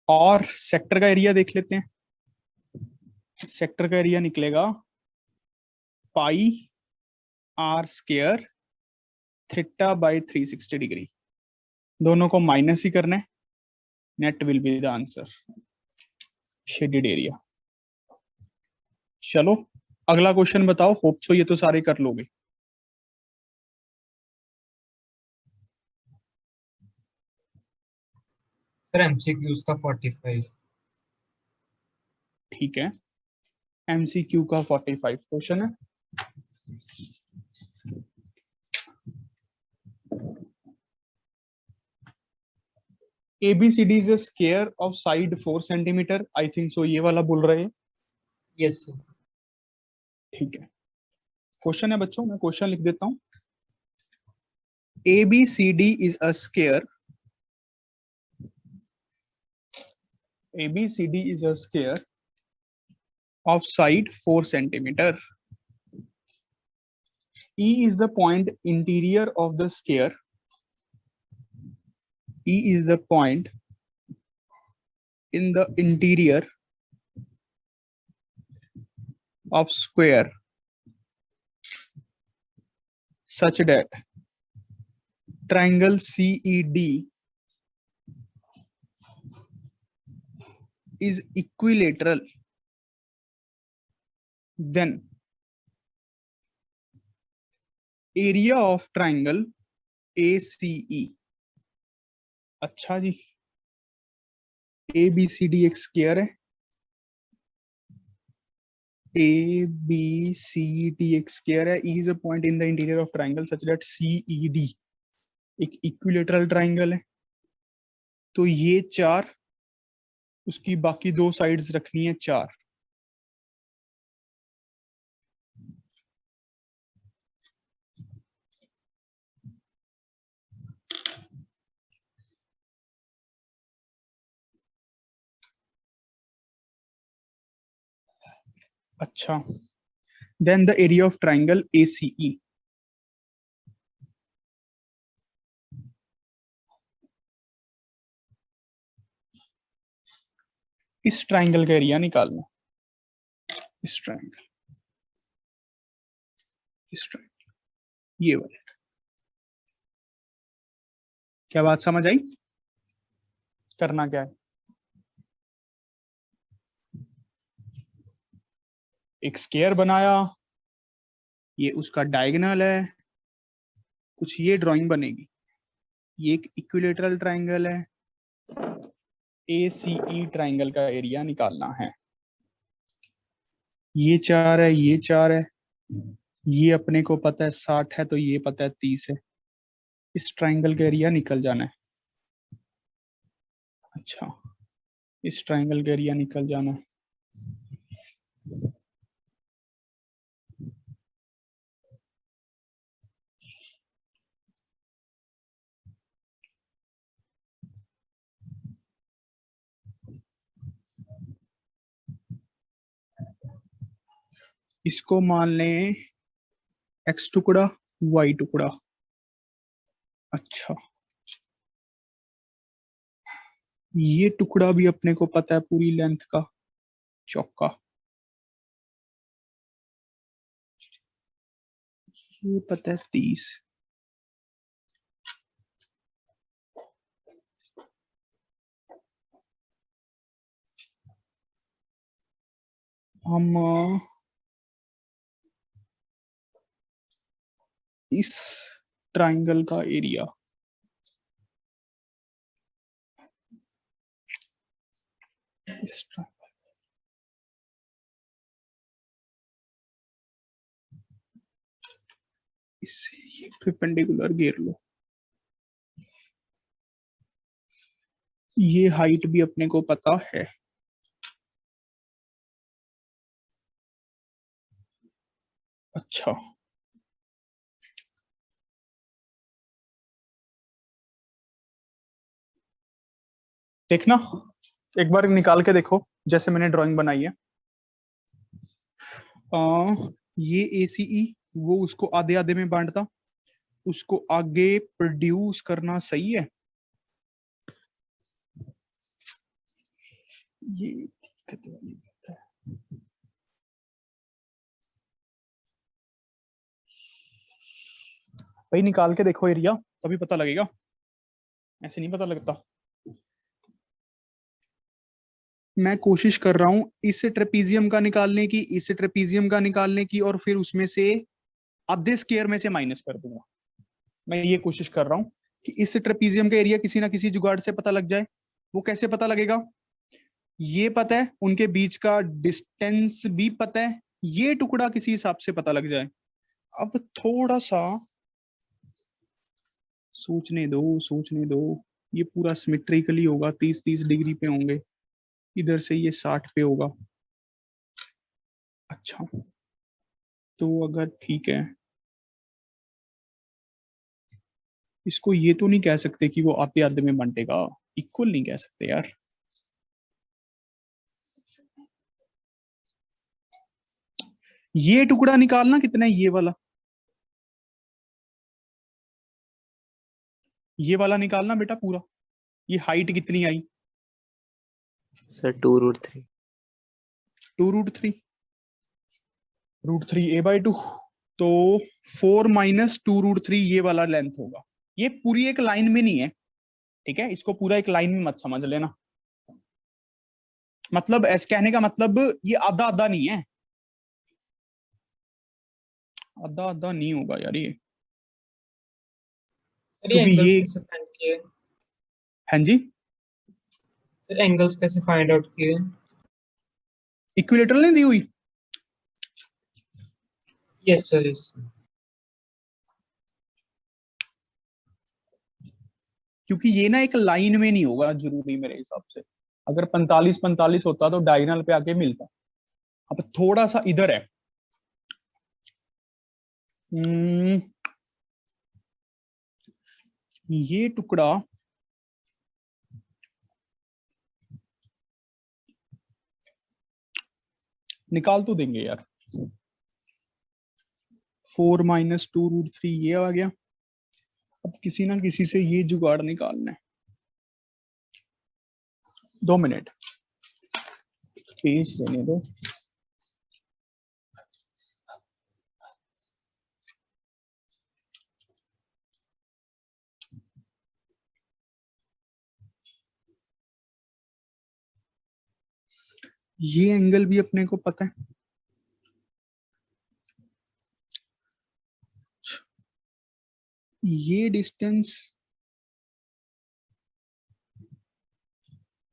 और सेक्टर का एरिया देख लेते हैं। सेक्टर का एरिया निकलेगा pi r square theta by 360 degree, दोनों को माइनस ही करना है, net will be the answer. Shaded area. चलो अगला क्वेश्चन बताओ, होप सो ये तो सारे कर लोगे। सर एमसीक्यूज का 45। ठीक है, एमसीक्यू का 45 क्वेश्चन है। ABCD is a square of side 4 centimetre. I think so ये वाला बोल रहे हैं। Yes sir. ठीक है, क्वेश्चन है बच्चों, मैं क्वेश्चन लिख देता हूं। ABCD is a square. ABCD is a square of side 4 centimeter. E is the point interior of the square. E is the point in the interior of square such that triangle CED is equilateral. Then area of triangle ACE। अच्छा जी, ABCD एक square है, ABCD एक square है, E is a point in the interior of triangle such that CED एक equilateral triangle है। तो ये 4, उसकी बाकी 2 साइड्स रखनी है 4। अच्छा, then the area of triangle ACE। इस ट्राइंगल का एरिया निकालना, इस ट्राइंगल, इस ट्राइंगल, ये वाला। क्या बात समझ आई? करना क्या है, एक स्क्वायर बनाया, ये उसका डायगोनल है, कुछ ये ड्राइंग बनेगी, ये एक इक्विलेटरल ट्राइंगल है, ACE ट्राइंगल का एरिया निकालना है। ये 4 है, ये 4 है, ये अपने को पता है 60 है, तो ये पता है 30 है। इस ट्राइंगल का एरिया निकल जाना है। अच्छा, इस ट्राइंगल का एरिया निकल जाना है। इसको मान लें X टुकड़ा, Y टुकड़ा। अच्छा, ये टुकड़ा भी अपने को पता है पूरी लेंथ का, चौका। ये पता है 30। हम इस ट्राइंगल का एरिया इस इससे ये परपेंडिकुलर घेर लो। ये हाइट भी अपने को पता है। अच्छा, देखना एक बार निकाल के देखो, जैसे मैंने ड्राइंग बनाई है। ये ACE, वो उसको आधे आधे में बांटता, उसको आगे प्रोड्यूस करना सही है। ये दिक्कत वाली बात है। भाई निकाल के देखो एरिया, तभी पता लगेगा, ऐसे नहीं पता लगता। मैं कोशिश कर रहा हूं इस ट्रेपीजियम का निकालने की, इस ट्रेपीजियम का निकालने की, और फिर उसमें से आधे स्क्वायर में से माइनस कर दूंगा। मैं ये कोशिश कर रहा हूं कि इस ट्रेपीजियम का एरिया किसी ना किसी जुगाड़ से पता लग जाए। वो कैसे पता लगेगा? ये पता है, उनके बीच का डिस्टेंस भी पता है, ये टुकड़ा किसी हिसाब से पता लग जाए। अब थोड़ा सा सोचने दो। ये पूरा सिमेट्रिकली होगा, 30-30 डिग्री पे होंगे, इधर से ये 60 पे होगा। अच्छा, तो अगर ठीक है, इसको ये तो नहीं कह सकते कि वो आधे आधे में बांटेगा, इक्वल नहीं कह सकते यार। ये टुकड़ा निकालना कितना है, ये वाला, ये वाला निकालना बेटा पूरा। ये हाइट कितनी आई? सर 2√3। 2√3, √3 a/2, तो 4 - 2√3 ये वाला लेंथ होगा। ये पूरी एक लाइन में नहीं है, ठीक है, इसको पूरा एक लाइन में मत समझ लेना। मतलब ऐसे कहने का मतलब ये आधा आधा नहीं है, आधा आधा नहीं होगा यार ये, सर ये क्योंकि एंगल्स ये, कैसे फाइंड किए? हाँ जी, सर एंगल्स कैसे फाइंड आउट किए? इक्विलेटरल नहीं दी हुई? Yes sir, yes. क्योंकि ये ना एक लाइन में नहीं होगा जरूरी मेरे हिसाब से। अगर 45-45 होता तो डायगोनल पे आके मिलता। अब थोड़ा सा इधर है, ये टुकड़ा निकाल तो देंगे यार। 4 - 2√3 ये आ गया। अब किसी ना किसी से ये जुगाड़ निकालना है। 2 मिनट, पेज लेने दो। ये एंगल भी अपने को पता है। ये डिस्टेंस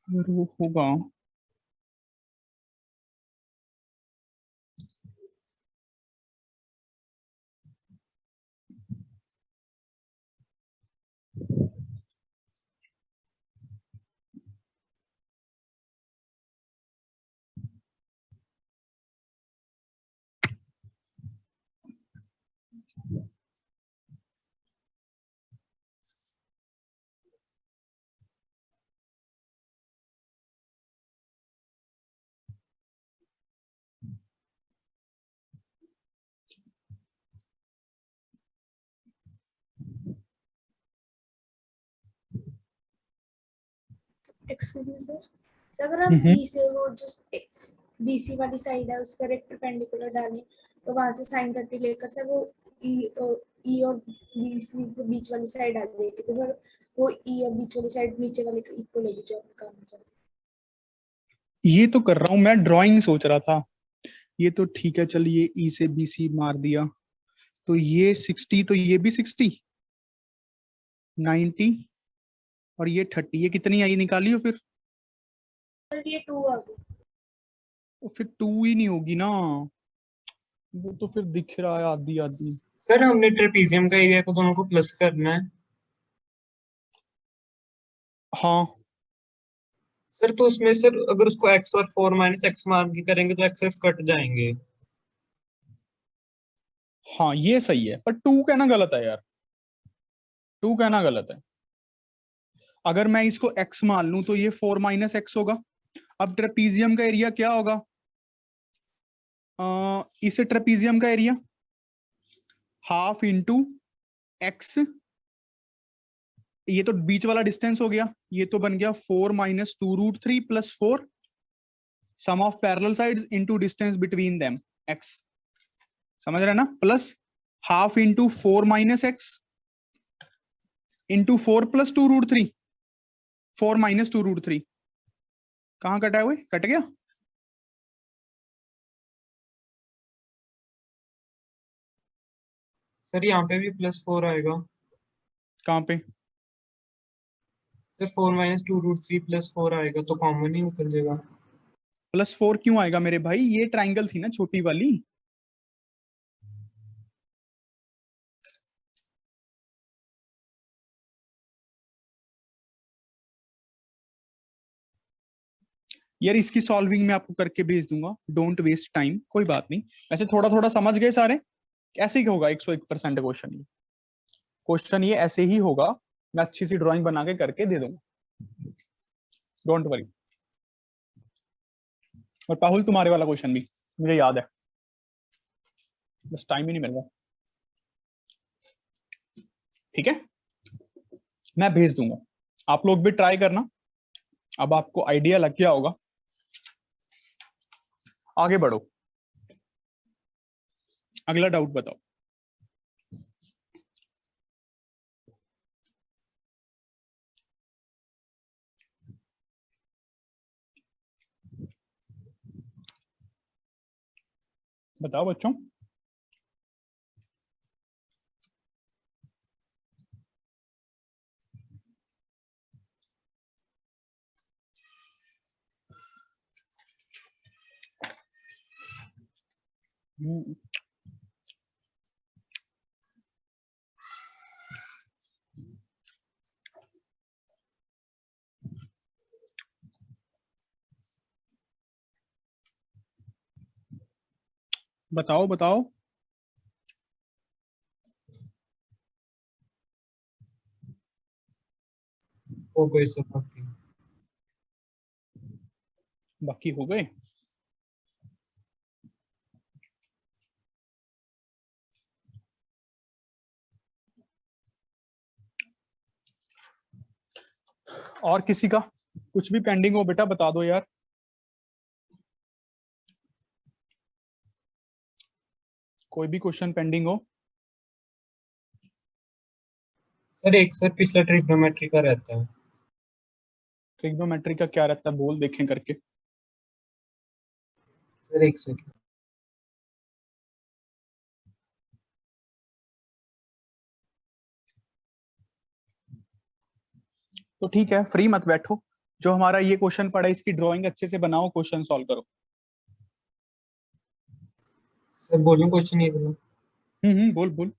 अगर वो होगा, एक्सक्यूज मी सर, अगर हम बी से वो जो बीसी वाली साइड है उस पर एक परपेंडिकुलर डालें तो वहां से sin 30 लेकर सर वो ई और बीसी के बीच वाली साइड आ जाएगी, तो फिर वो ई और बीच वाली साइड नीचे वाले के इक्वल होगी जो आपका काम है। ये तो कर रहा हूं मैं, ड्राइंग सोच रहा था। ये तो ठीक है, चलिए ई से बीसी मार दिया, तो ये 60, तो ये भी 60, 90 और ये 30, ये कितनी आई निकालियो फिर? सर ये 2 आ गई। तो फिर 2 ही नहीं होगी ना, वो तो फिर दिख रहा है आधी आधी। सर हमने ट्रेपीजियम का एरिया को दोनों को प्लस करना है। हाँ सर तो उसमें सर अगर उसको x और 4 - x मान के करेंगे तो x कट जाएंगे। हाँ ये सही है, पर 2 कहना गलत है यार, 2 कहना गलत है। अगर मैं इसको x मान लूं तो ये 4 - x होगा। अब ट्रेपीजियम का एरिया क्या होगा? इस ट्रेपीजियम का एरिया हाफ इंटू x, ये तो बीच वाला डिस्टेंस हो गया, ये तो बन गया 4 - 2√3 + 4 sum of parallel sides into distance between them x, समझ रहे ना, plus half into 4 - x into 4 + 2√3, 4 - 2√3 कहाँ कटा है? हुए कट गया? सर यहाँ पे भी +4 आएगा। कहाँ पे? सर 4 - 2√3 +4 आएगा तो कॉमन ही निकल जाएगा। +4 क्यों आएगा मेरे भाई? ये ट्राइंगल थी ना छोटी वाली। यार इसकी सॉल्विंग मैं आपको करके भेज दूंगा, डोंट वेस्ट टाइम, कोई बात नहीं। वैसे थोड़ा थोड़ा समझ गए सारे? ऐसे ही होगा 101% क्वेश्चन। क्वेश्चन ये ऐसे ही होगा, मैं अच्छी सी ड्राइंग बना के करके दे दूंगा, डोंट वरी। और पाहुल तुम्हारे वाला क्वेश्चन भी मुझे याद है, बस टाइम ही नहीं मिल रहा। ठीक है, मैं भेज दूंगा, आप लोग भी ट्राई करना। अब आपको आइडिया लग गया होगा, आगे बढ़ो। अगला डाउट बताओ। बताओ बच्चों। बताओ बताओ। हो गए सर बाकी। बाकी हो गए? और किसी का कुछ भी पेंडिंग हो बेटा बता दो यार। कोई भी क्वेश्चन पेंडिंग हो? सर एक सर पिछला ट्रिग्नोमेट्री का रहता है। ट्रिग्नोमेट्री का क्या रहता है, बोल देखें करके। सर एक सेकंड। तो ठीक है, फ्री मत बैठो, जो हमारा ये क्वेश्चन पड़ा इसकी ड्राइंग अच्छे से बनाओ, क्वेश्चन सॉल्व करो। सर बोलूं क्वेश्चन ये बोलो। बोल बोल।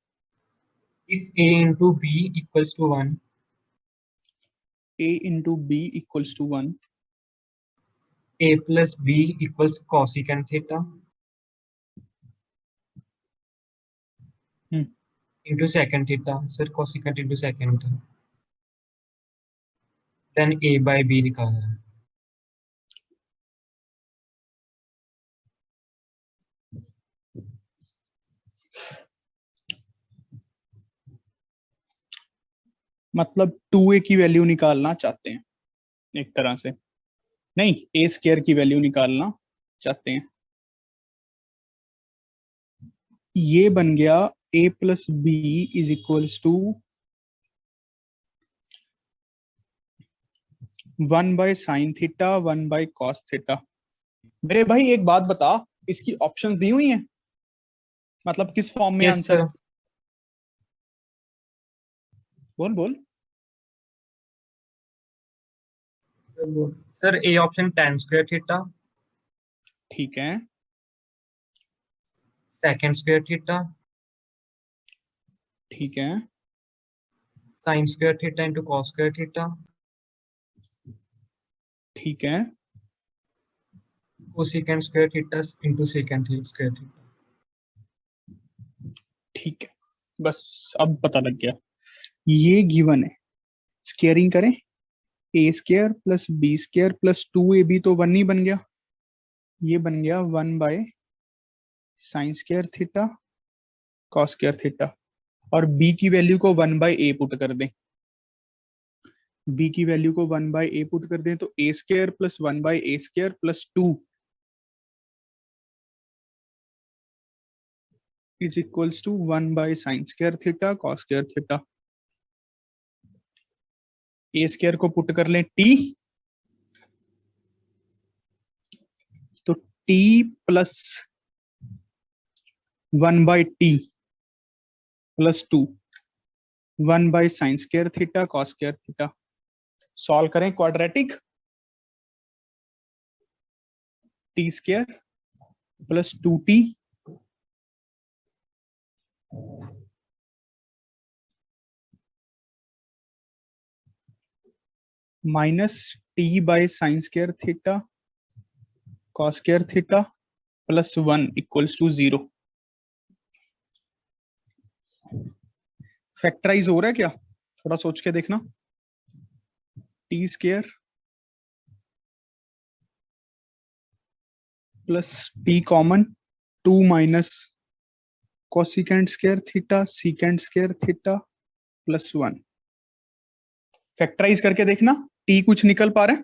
If a into b equals to 1, a into b equals to 1, a plus b equals cosecant theta into secant theta. Sir cosecant into secant, then a by b निकालना है। मतलब 2a की value निकालना चाहते हैं एक तरह से, नहीं a स्क्वायर की वैल्यू निकालना चाहते हैं। ये बन गया a plus B is equals to 1/sin theta 1/cos theta. मेरे भाई एक बात बता, इसकी ऑप्शंस दी हुई हैं, मतलब किस फॉर्म में यस आंसर? सर। बोल बोल। Sir A option tan square theta, ठीक है secant स्क्वायर थीटा, ठीक है sin square theta into cos square theta, ठीक है। cosecant square theta into secant square theta. ठीक है, बस अब पता लग गया। ये गिवन है, स्क्वेयरिंग करें, A square plus B square plus 2ab तो 1 ही बन गया, ये बन गया 1/sin square theta cos square theta, और b की वैल्यू को 1/a पुट कर दें, b की वैल्यू को 1/a पुट कर दें तो a square plus 1/a square plus 2 is equals to 1/sin square theta cos square theta. a square को पुट कर लें t, T plus 1/t plus 2 1/sin square theta cos square theta. Solve करें quadratic, T square plus 2t minus t/sin square theta cos square theta plus 1 equals to 0। Factorise हो रहा है क्या? थोड़ा सोच के देखना। T square plus T common 2 minus cosecant square theta secant square theta plus 1। Factorise करके देखना टी कुछ निकल पा रहा है?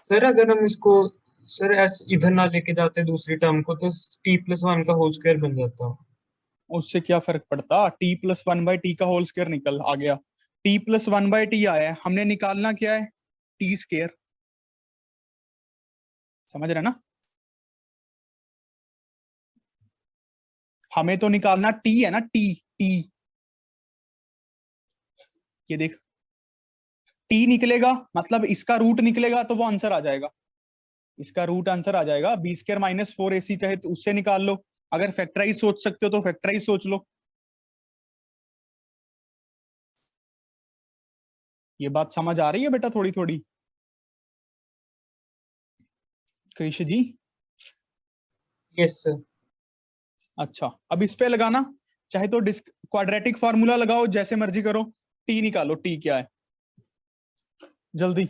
सर अगर हम इसको सर इधर ना लेके जाते दूसरी टर्म को, तो t+1 का होल स्क्वायर बन जाता। उससे क्या फर्क पड़ता? टी प्लस 1/t का होल स्क्वायर निकल आ गया, टी प्लस 1/t आया है, हमने निकालना क्या है? T square. समझ रहे ना? हमें तो निकालना टी है ना, टी टी। ये देख टी निकलेगा मतलब इसका रूट निकलेगा तो वो आंसर आ जाएगा, इसका रूट आंसर आ जाएगा। b² - 4ac चाहे तो उससे निकाल लो, अगर फैक्टराइज सोच सकते हो तो फैक्टराइज सोच लो। ये बात समझ आ रही है बेटा थोड़ी थोड़ी? Krishna ji yes sir. अच्छा, अब इस पे लगाना चाहे तो क्वाड्रेटिक फार्मूला लगाओ, जैसे मर्जी करो। टी निकालो, टी क्या है जल्दी।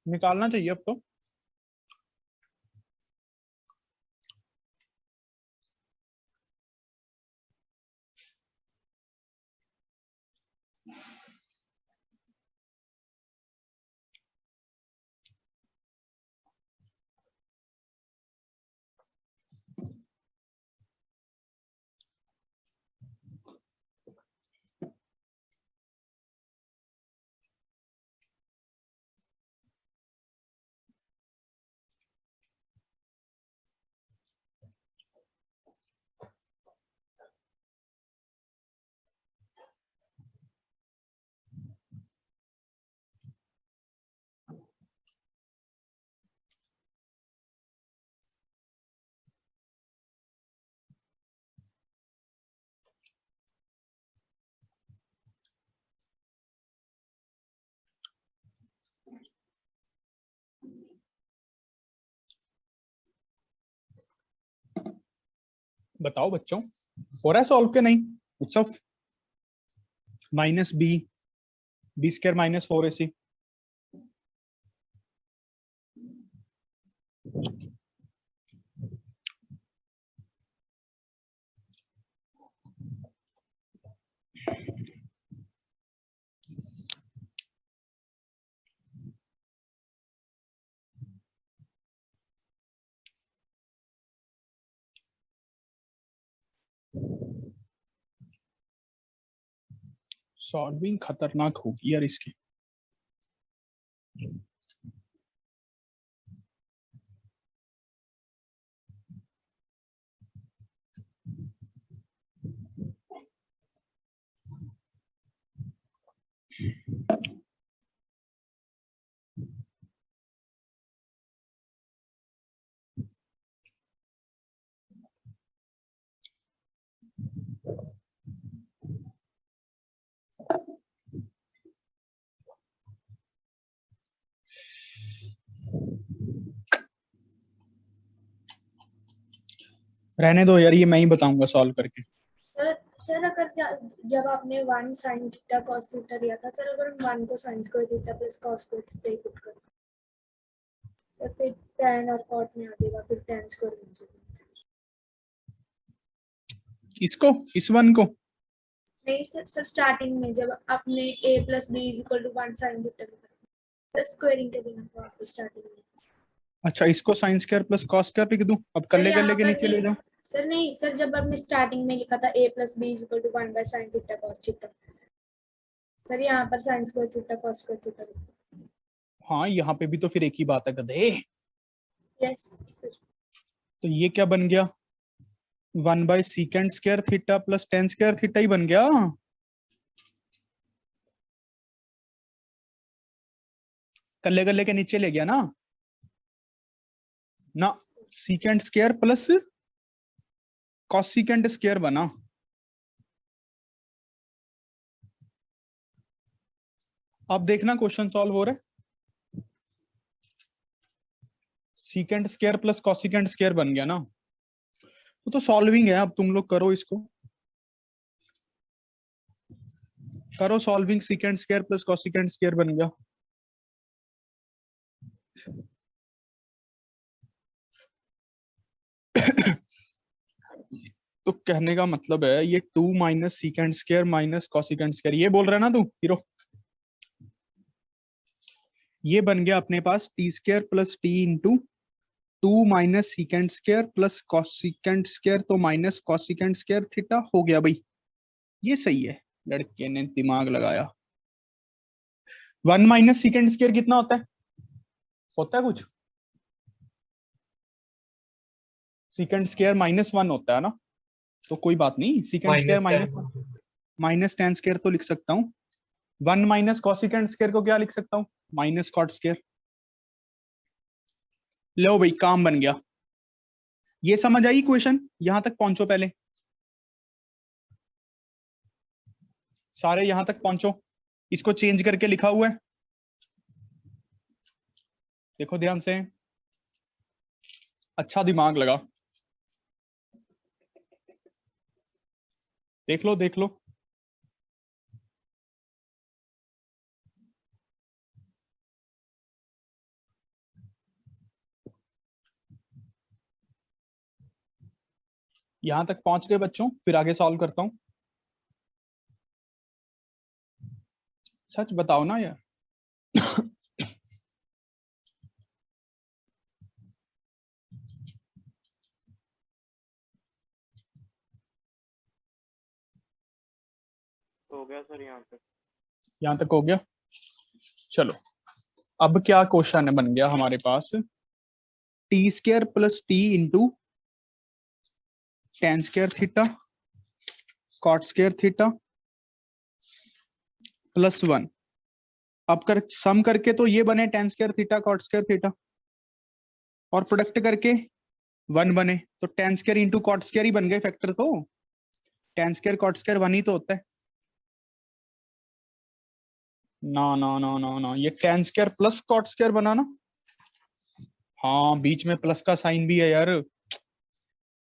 निकालना चाहिए अब तो। बताओ बच्चों, हो रहा है सॉल्व के नहीं? उत्सव -b² - 4ac। सॉल्विंग खतरनाक होगी यार इसकी। रहने दो यार, ये मैं ही बताऊंगा सॉल्व करके। सर अगर जब आपने 1 sin थीटा cos थीटा दिया था सर, अगर हम 1 को sin square theta plus cos square theta ही पुट करें सर, फिर tan और cot में आ जाएगा, फिर tan स्क्वायर बन जाएगा। इसको इस 1 को नहीं सर स्टार्टिंग में जब आपने a + b = 1 sin theta sir, squaring के बिना तो आपको स्टार्टिंग में। अच्छा, इसको sin square plus cos square लिख दूं? अब कल्ले यहाँ कल्ले के पर नीचे ले जाओ। सर नहीं सर, जब आपने स्टार्टिंग में लिखा था a + b = 1 sin theta cos theta, sir यहाँ पर sign square theta cos square theta. हाँ यहाँ पे भी तो फिर एक ही बात है गधे। Yes sir. तो ये क्या बन गया, 1/sec square theta plus tan square theta ही बन गया। कल्ले कल्ले के नीचे ले गया ना ना, secant square plus cosecant square बना। अब देखना क्वेश्चन सॉल्व हो रहा है, secant square plus cosecant square बन गया ना, तो सॉल्विंग है। अब तुम लोग करो इसको, करो solving, secant square plus cosecant square बन गया। तो कहने का मतलब है ये 2 minus secant square minus cosecant square, ये बोल रहा है ना तू हीरो। ये बन गया अपने पास T square plus T into 2 minus secant square plus cosecant square, तो माइनस कॉसिकेंट स्क्वायर थीटा हो गया भाई। ये सही है, लड़के ने दिमाग लगाया। 1 माइनस सीकेंट स्क्वायर कितना होता है? होता है कुछ? सीकेंट स्क्वायर -1 होता है ना, तो कोई बात नहीं, secant square minus tan square तो लिख सकता हूँ। 1 माइनस कॉसिकेंट स्क्वायर को क्या लिख सकता हूँ? Minus cot square. लो भाई काम बन गया। ये समझ आई इक्वेशन? यहां तक पहुंचो पहले, सारे यहां तक पहुंचो। इसको चेंज करके लिखा हुआ है, देखो ध्यान से, अच्छा दिमाग लगा, देख लो देख लो। यहां तक पहुंच गए बच्चों, फिर आगे सॉल्व करता हूं। सच बताओ ना यार। तो हो गया सर यहाँ पे। यहां तक हो गया, चलो अब क्या क्वेश्चन बन गया हमारे पास, T square plus T into tan square theta cot square theta plus 1। अब कर सम करके तो ये बने tan square theta cot square theta, और प्रोडक्ट करके 1 बने, तो tan square into cot square ही बन गए फैक्टर। तो tan स्क्वायर कॉट स्क्वायर 1 ही तो होता है ना ना ना ना ना, ये tan square plus cot square बना ना। हाँ बीच में प्लस का साइन भी है यार,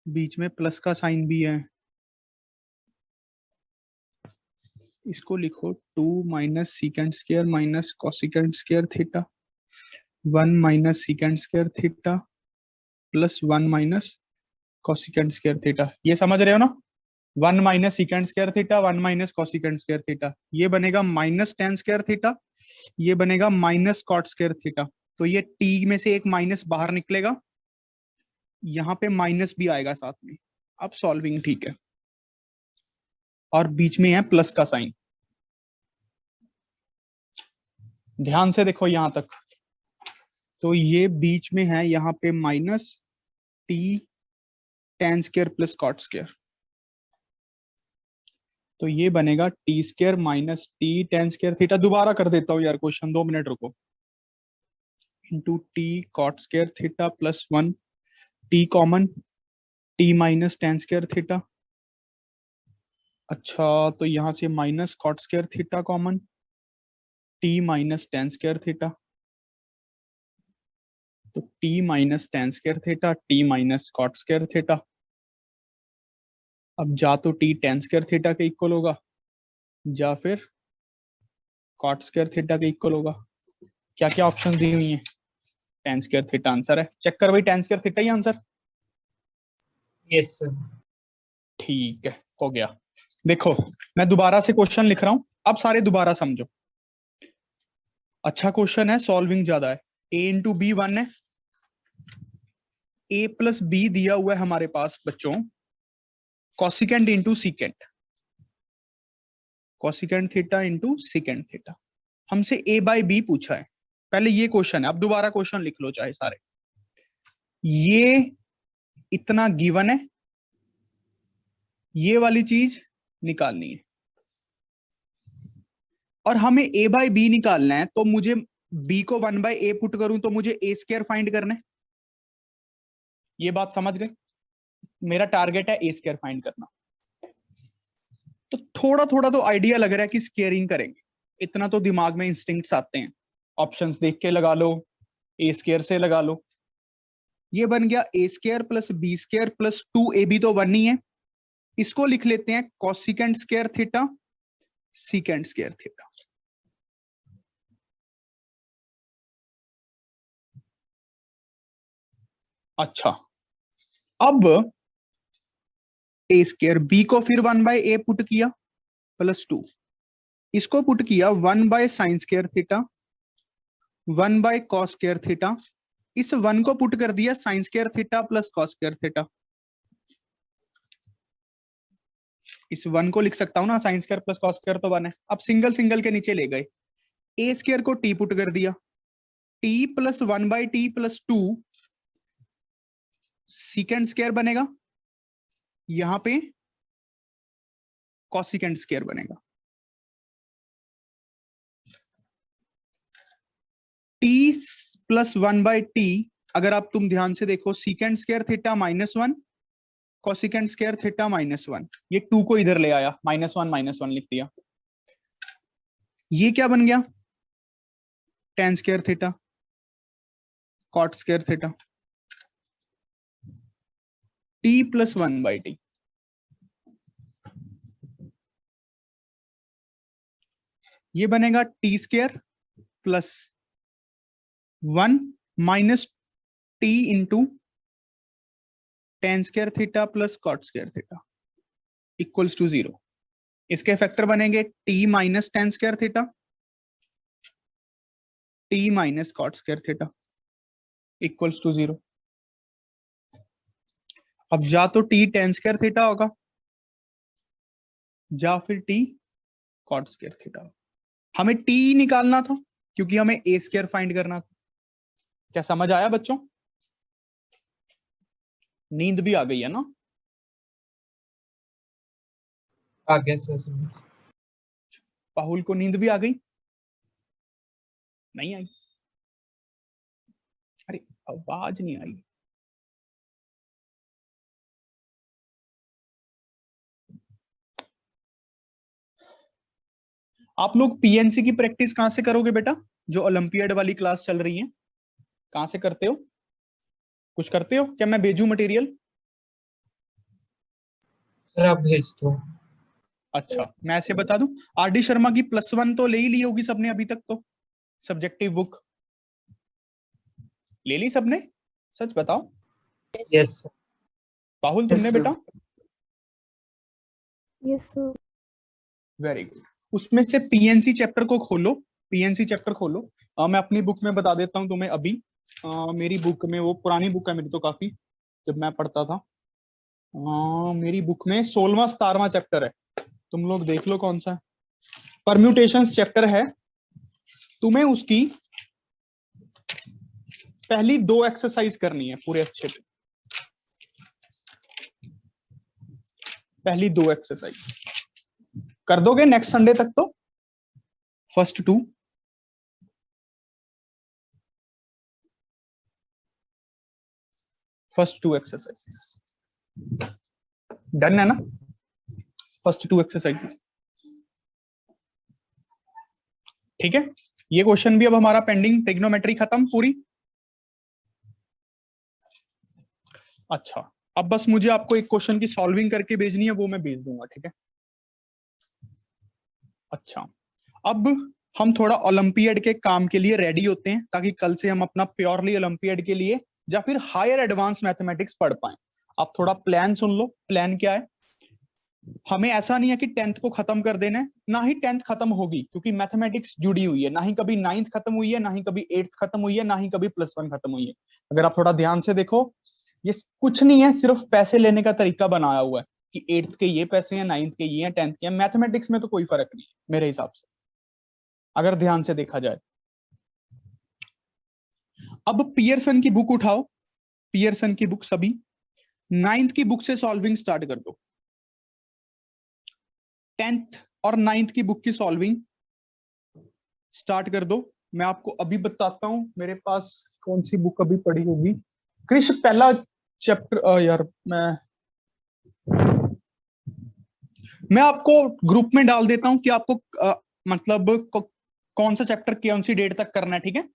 बीच में प्लस का साइन भी है। इसको लिखो 2 minus secant square minus cosecant square theta 1 minus secant square theta plus 1 minus cosecant square theta. ये समझ रहे हो ना, 1 minus secant square theta 1 minus cosecant square theta, ये बनेगा माइनस tan स्क्वायर थीटा, ये बनेगा माइनस कॉट स्क्वायर थीटा। तो ये t में से एक माइनस बाहर निकलेगा, यहाँ पे माइनस भी आएगा साथ में। अब सॉल्विंग ठीक है, और बीच में है प्लस का साइन। ध्यान से देखो यहां तक, तो ये बीच में है यहाँ पे minus t tan square plus cot square, तो ये बनेगा T square minus T tan square theta. दोबारा कर देता हूँ यार क्वेश्चन, 2 मिनट रुको। Into T cot square theta plus 1, T common, T minus tan square theta. अच्छा तो यहां से minus cot square theta common, T minus tan square theta, तो T minus tan square theta, T minus cot square theta. अब जा तो T tan square theta के equal होगा, या फिर कॉट स्क्वायर थीटा के इक्वल होगा। क्या क्या ऑप्शन दी हुई हैं? tan स्क्वायर थीटा आंसर है, चेक कर भाई, tan स्क्वायर थीटा ही आंसर। Yes sir. ठीक है हो गया। देखो मैं दोबारा से क्वेश्चन लिख रहा हूं, अब सारे दोबारा समझो। अच्छा क्वेश्चन है, सॉल्विंग ज्यादा है। a इंटू बी 1 है, a प्लस बी दिया हुआ है हमारे पास बच्चों, cosecant into secant. Cosecant theta into secant theta. हमसे a बाई बी पूछा है, पहले ये क्वेश्चन है, अब दोबारा क्वेश्चन लिख लो चाहे सारे। ये इतना गिवन है, ये वाली चीज निकालनी है और हमें a बाई बी निकालना है, तो मुझे b को 1 बाई ए पुट करूं तो मुझे a स्क्वायर फाइंड करना है। ये बात समझ गए? मेरा टारगेट है a स्क्वायर फाइंड करना। तो थोड़ा थोड़ा तो आइडिया लग रहा है कि स्क्वेयरिंग करेंगे, इतना तो दिमाग में इंस्टिंक्ट्स आते हैं। ऑप्शंस देख के लगा लो, a स्क्वायर से लगा लो। ये बन गया a square plus B square plus 2ab तो 1 ही है। इसको लिख लेते हैं cosecant square theta secant square theta. अच्छा, अब a स्क्वायर b को फिर 1 बाय ए पुट किया प्लस 2, इसको पुट किया 1 by sine square theta 1 by cos square theta. इस 1 को पुट कर दिया sine square theta plus cos square theta. इस 1 को लिख सकता हूं ना, sine square plus cos square तो 1 है। अब सिंगल सिंगल के नीचे ले गए, a स्क्वायर को t पुट कर दिया, t plus 1 by T plus 2 secant square बनेगा, यहां पे कॉसिकेंट स्क्वायर बनेगा। t प्लस 1 बाई टी, अगर आप तुम ध्यान से देखो, secant square theta -1 cosecant square theta -1, ये 2 को इधर ले आया, -1 लिख दिया। ये क्या बन गया? tan square theta cot square theta t plus 1 by t. ये बनेगा t square plus 1 minus t into tan square theta plus cot square theta equals to 0। इसके फैक्टर बनेंगे t minus tan square theta t minus cot square theta equals to 0। अब जा तो t tan square theta होगा, या फिर t cot square theta. हमें t निकालना था क्योंकि हमें a स्क्वायर फाइंड करना था। क्या समझ आया बच्चों? नींद भी आ गई है ना? आ गया सर। पाहुल को नींद भी आ गई? नहीं आई? अरे आवाज नहीं आई। आप लोग पीएनसी की प्रैक्टिस कहां से करोगे बेटा? जो ओलंपियाड वाली क्लास चल रही है, कहां से करते हो? कुछ करते हो क्या? मैं भेजूं मटेरियल? सर आप भेज दो। अच्छा, मैं ऐसे बता दूं, आरडी शर्मा की +1 तो ले ही ली होगी सबने अभी तक, तो सब्जेक्टिव बुक ले ली सबने? सच बताओ। Yes sir. पाहुल तुमने बेटा? Yes sir. Very good. उसमें से पीएनसी चैप्टर को खोलो, पीएनसी चैप्टर खोलो। मैं अपनी बुक में बता देता हूं तुम्हें अभी। मेरी बुक में, वो पुरानी बुक है मेरी तो काफी, जब मैं पढ़ता था। मेरी बुक में 16वां 17वां चैप्टर है, तुम लोग देख लो कौन सा है। परम्यूटेशंस चैप्टर है। तुम्हें उसकी पहली 2 एक्सरसाइज करनी है पूरे अच्छे से। पहली 2 एक्सरसाइज कर दोगे नेक्स्ट संडे तक? तो फर्स्ट 2 एक्सरसाइजेस डन है ना? फर्स्ट 2 एक्सरसाइजेस ठीक है। ये क्वेश्चन भी अब हमारा पेंडिंग, ट्रिग्नोमेट्री खत्म पूरी। अच्छा, अब बस मुझे आपको एक क्वेश्चन की सॉल्विंग करके भेजनी है, वो मैं भेज दूंगा, ठीक है। अच्छा, अब हम थोड़ा ओलंपियाड के काम के लिए रेडी होते हैं, ताकि कल से हम अपना प्योरली ओलंपियाड के लिए या फिर हायर एडवांस मैथमेटिक्स पढ़ पाए। आप थोड़ा प्लान सुन लो। प्लान क्या है? हमें ऐसा नहीं है कि 10th को खत्म कर देना है, ना ही 10th खत्म होगी, क्योंकि मैथमेटिक्स जुड़ी हुई है। ना ही कभी 9th खत्म हुई है, ना ही कभी 8th खत्म हुई है, ना ही कभी +1 खत्म हुई है। अगर आप थोड़ा ध्यान से देखो, ये कुछ नहीं है, सिर्फ पैसे लेने का तरीका बनाया हुआ है। कि 8th के ये पैसे हैं, 9th के ये हैं, 10th के हैं। मैथमेटिक्स में तो कोई फर्क नहीं है मेरे हिसाब से, अगर ध्यान से देखा जाए। अब पियर्सन की बुक उठाओ, पियर्सन की बुक सभी 9th की बुक से सॉल्विंग स्टार्ट कर दो। 10th और 9th की बुक की सॉल्विंग स्टार्ट कर दो। मैं आपको अभी बताता हूं मेरे पास कौन सी बुक अभी पड़ी होगी। कृष पहला चैप्टर यार मैं आपको ग्रुप में डाल देता हूं कि आपको मतलब कौन सा चैप्टर कौन सी डेट तक करना है, ठीक है।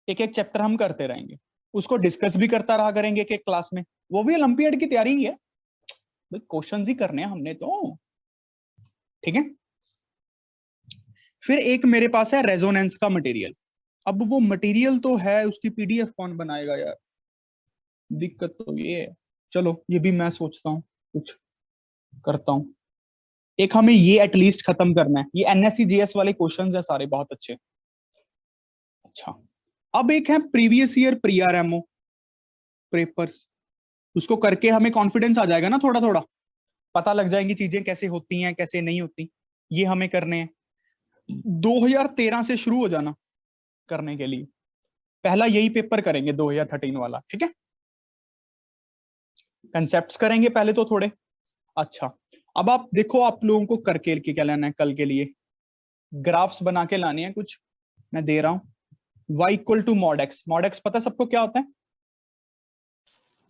एक एक चैप्टर हम करते रहेंगे, उसको डिस्कस भी करता रहा करेंगे एक एक क्लास में। वो भी ओलंपियाड की तैयारी ही है, क्वेश्चन ही करने हैं हमने तो, ठीक है। फिर एक मेरे पास है रेजोनेंस का मटेरियल। अब वो मटेरियल तो है, उसकी पीडीएफ कौन बनाएगा यार, दिक्कत तो ये है। चलो ये भी मैं सोचता हूँ कुछ करता हूँ। एक हमें ये एटलीस्ट खत्म करना है। ये एनएससी जीएस वाले क्वेश्चंस है सारे बहुत अच्छे। अच्छा, अब एक है previous year pre RMO papers, उसको करके हमें कॉन्फिडेंस आ जाएगा ना, थोड़ा थोड़ा पता लग जाएंगी चीजें कैसे होती हैं कैसे नहीं होती। ये हमें करने हैं। 2013 से शुरू हो जाना करने के लिए। पहला यही पेपर करेंगे 2013 वाला, ठीक है। कंसेप्ट्स करेंगे पहले तो थोड़े। अच्छा, अब आप देखो, आप लोगों को करके क्या लेना है कल के लिए, ग्राफ्स बना के लाने हैं कुछ। मैं दे रहा हूं y equal to mod x. Mod x पता है सबको क्या होता है?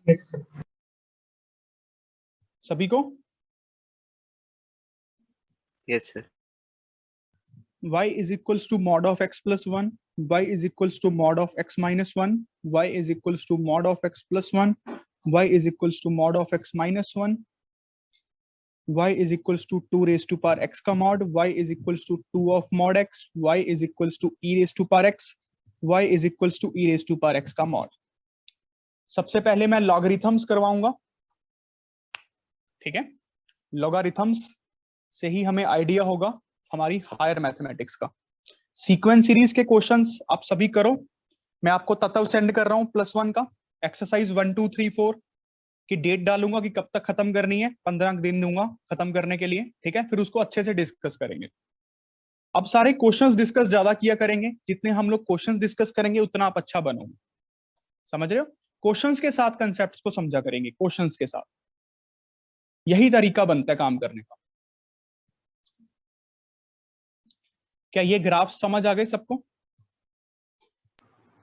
Yes, sir. सभी को Yes, sir. y is equals to mod of x plus 1, y is equals to mod of x minus 1, y is equals to mod of x plus 1, y is equals to mod of x minus 1, y is equals to 2 raised to power x का mod, y is equals to 2 of mod x, y is equals to e raised to power x, y is equals to e raised to power x का mod। सबसे पहले मैं logarithms करवाऊंगा, ठीक है। Logarithms से ही हमें आइडिया होगा हमारी हायर मैथमेटिक्स का। सीक्वेंस सीरीज के क्वेश्चंस आप सभी करो। मैं आपको तत्व सेंड कर रहा हूं +1 का एक्सरसाइज 1 2 3 4 की डेट डालूंगा कि कब तक खत्म करनी है। 15 दिन दूंगा खत्म करने के लिए, ठीक है। फिर उसको अच्छे से डिस्कस करेंगे। अब सारे क्वेश्चंस डिस्कस ज्यादा किया करेंगे, जितने हम लोग क्वेश्चंस डिस्कस करेंगे उतना आप अच्छा बनोगे, समझ रहे हो। क्वेश्चंस के साथ कंसेप्ट्स को समझा करेंगे, क्वेश्चंस के साथ। यही तरीका बनता है काम करने का। क्या ये ग्राफ समझ आ गए सबको?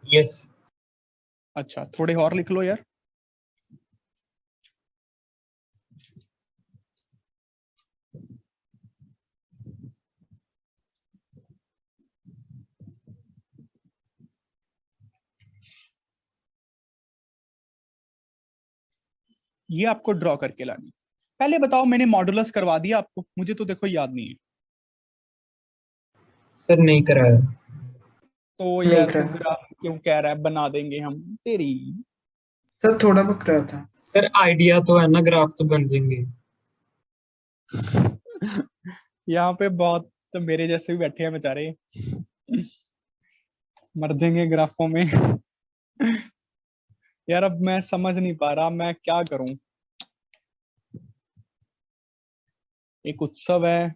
Yes. अच्छा, थोड़े और लिख लो यार। ये आपको ड्रॉ करके लानी। पहले बताओ, मैंने मॉडुलस करवा दिया आपको? मुझे तो देखो याद नहीं है। सर नहीं कराया। तो नहीं यार कराया। तू ग्राफ क्यों कह रहा है? बना देंगे हम तेरी। सर थोड़ा बहुत कराया था। सर आइडिया तो है ना, ग्राफ तो बन जाएंगे। यहाँ पे बहुत तो मेरे जैसे भी बैठे हैं बेचारे, मर जाएंगे ग्राफों में। यार अब मैं समझ नहीं पा रहा मैं क्या करूं। एक उत्सव है,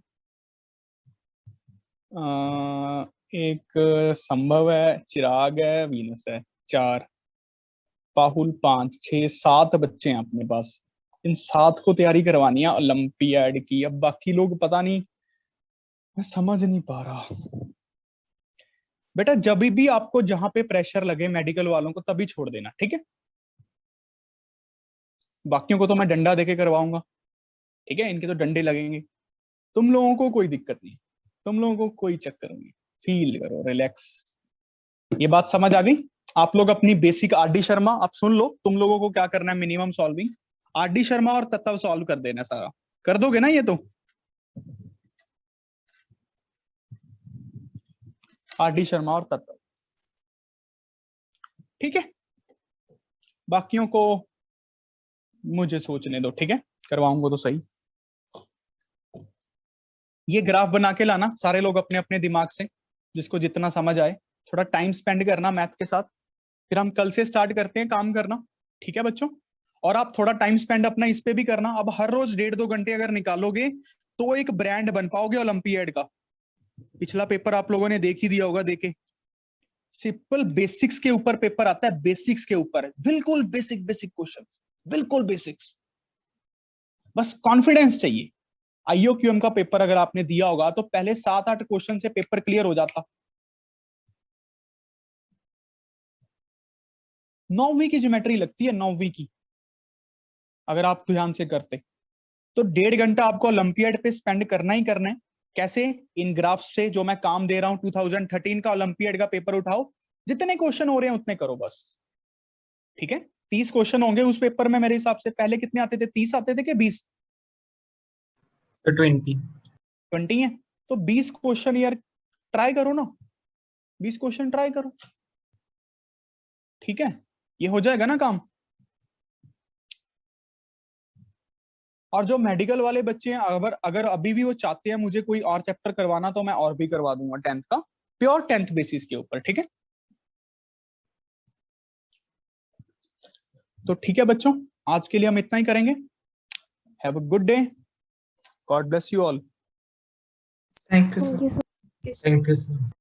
एक संभव है, चिराग है, वीनस है, 4, पाहुल 5, 6, 7 बच्चे हैं अपने पास। इन 7 को तैयारी करवानी है ओलंपियाड की। अब बाकी लोग पता नहीं, मैं समझ नहीं पा रहा। बेटा जब भी आपको जहां पे प्रेशर लगे मेडिकल वालों को तभी छोड़ देना, ठीक है। बाकियों को तो मैं डंडा देके करवाऊंगा, ठीक है। इनके तो डंडे लगेंगे। तुम लोगों को कोई दिक्कत नहीं, तुम लोगों को कोई चक्कर नहीं। फील करो, रिलैक्स। ये बात समझ आ गई? आप लोग अपनी बेसिक आरडी शर्मा आप सुन लो। तुम लोगों को क्या करना है, मिनिमम सॉल्विंग आरडी शर्मा और तत्व सॉल्व कर देना सारा। कर दोगे ना ये? तो आरडी शर्मा और तत्व, ठीक है। बाकियों को मुझे सोचने दो, ठीक है। करवाऊंगा तो सही। ये ग्राफ बना के लाना सारे लोग अपने अपने दिमाग से, जिसको जितना समझ आए। थोड़ा टाइम स्पेंड करना मैथ के साथ। फिर हम कल से स्टार्ट करते हैं काम करना, ठीक है बच्चों। और आप थोड़ा टाइम स्पेंड अपना इस पे भी करना। अब हर रोज 1.5-2 घंटे अगर निकालोगे तो एक ब्रांड बन पाओगे ओलंपियाड का। पिछला पेपर आप लोगों ने देख ही दिया होगा, देखे सिंपल बेसिक्स के ऊपर पेपर आता है, बेसिक्स के ऊपर, बिल्कुल बेसिक क्वेश्चंस, बिल्कुल बेसिक्स। बस कॉन्फिडेंस चाहिए। IOQM का पेपर अगर आपने दिया होगा तो पहले 7-8 क्वेश्चन से पेपर क्लियर हो जाता। 9वीं की ज्योमेट्री लगती है, 9वीं की, अगर आप ध्यान से करते तो 1.5 घंटा आपको ओलंपियाड पे स्पेंड करना ही करना है। कैसे? इन ग्राफ से जो मैं काम दे रहा हूं, 2013 का ओलंपियाड का पेपर उठाओ, जितने क्वेश्चन हो रहे हैं उतने करो बस। ठीक है, 30 क्वेश्चन होंगे उस पेपर में मेरे हिसाब से। पहले कितने आते थे? 30 आते थे कि 20? 20 है तो 20 क्वेश्चन यार ट्राई करो ना, 20 क्वेश्चन ट्राई करो। ठीक है, ये हो जाएगा ना काम। और जो मेडिकल वाले बच्चे हैं, अगर अभी भी वो चाहते हैं मुझे कोई और चैप्टर करवाना तो मैं और भी करवा दूंगा 10th का, प्योर 10th बेसिस के ऊपर। ठीक है, तो ठीक है बच्चों, आज के लिए हम इतना ही करेंगे। Have a good day, God bless you all. Thank you sir. Thank you, sir. Thank you, sir.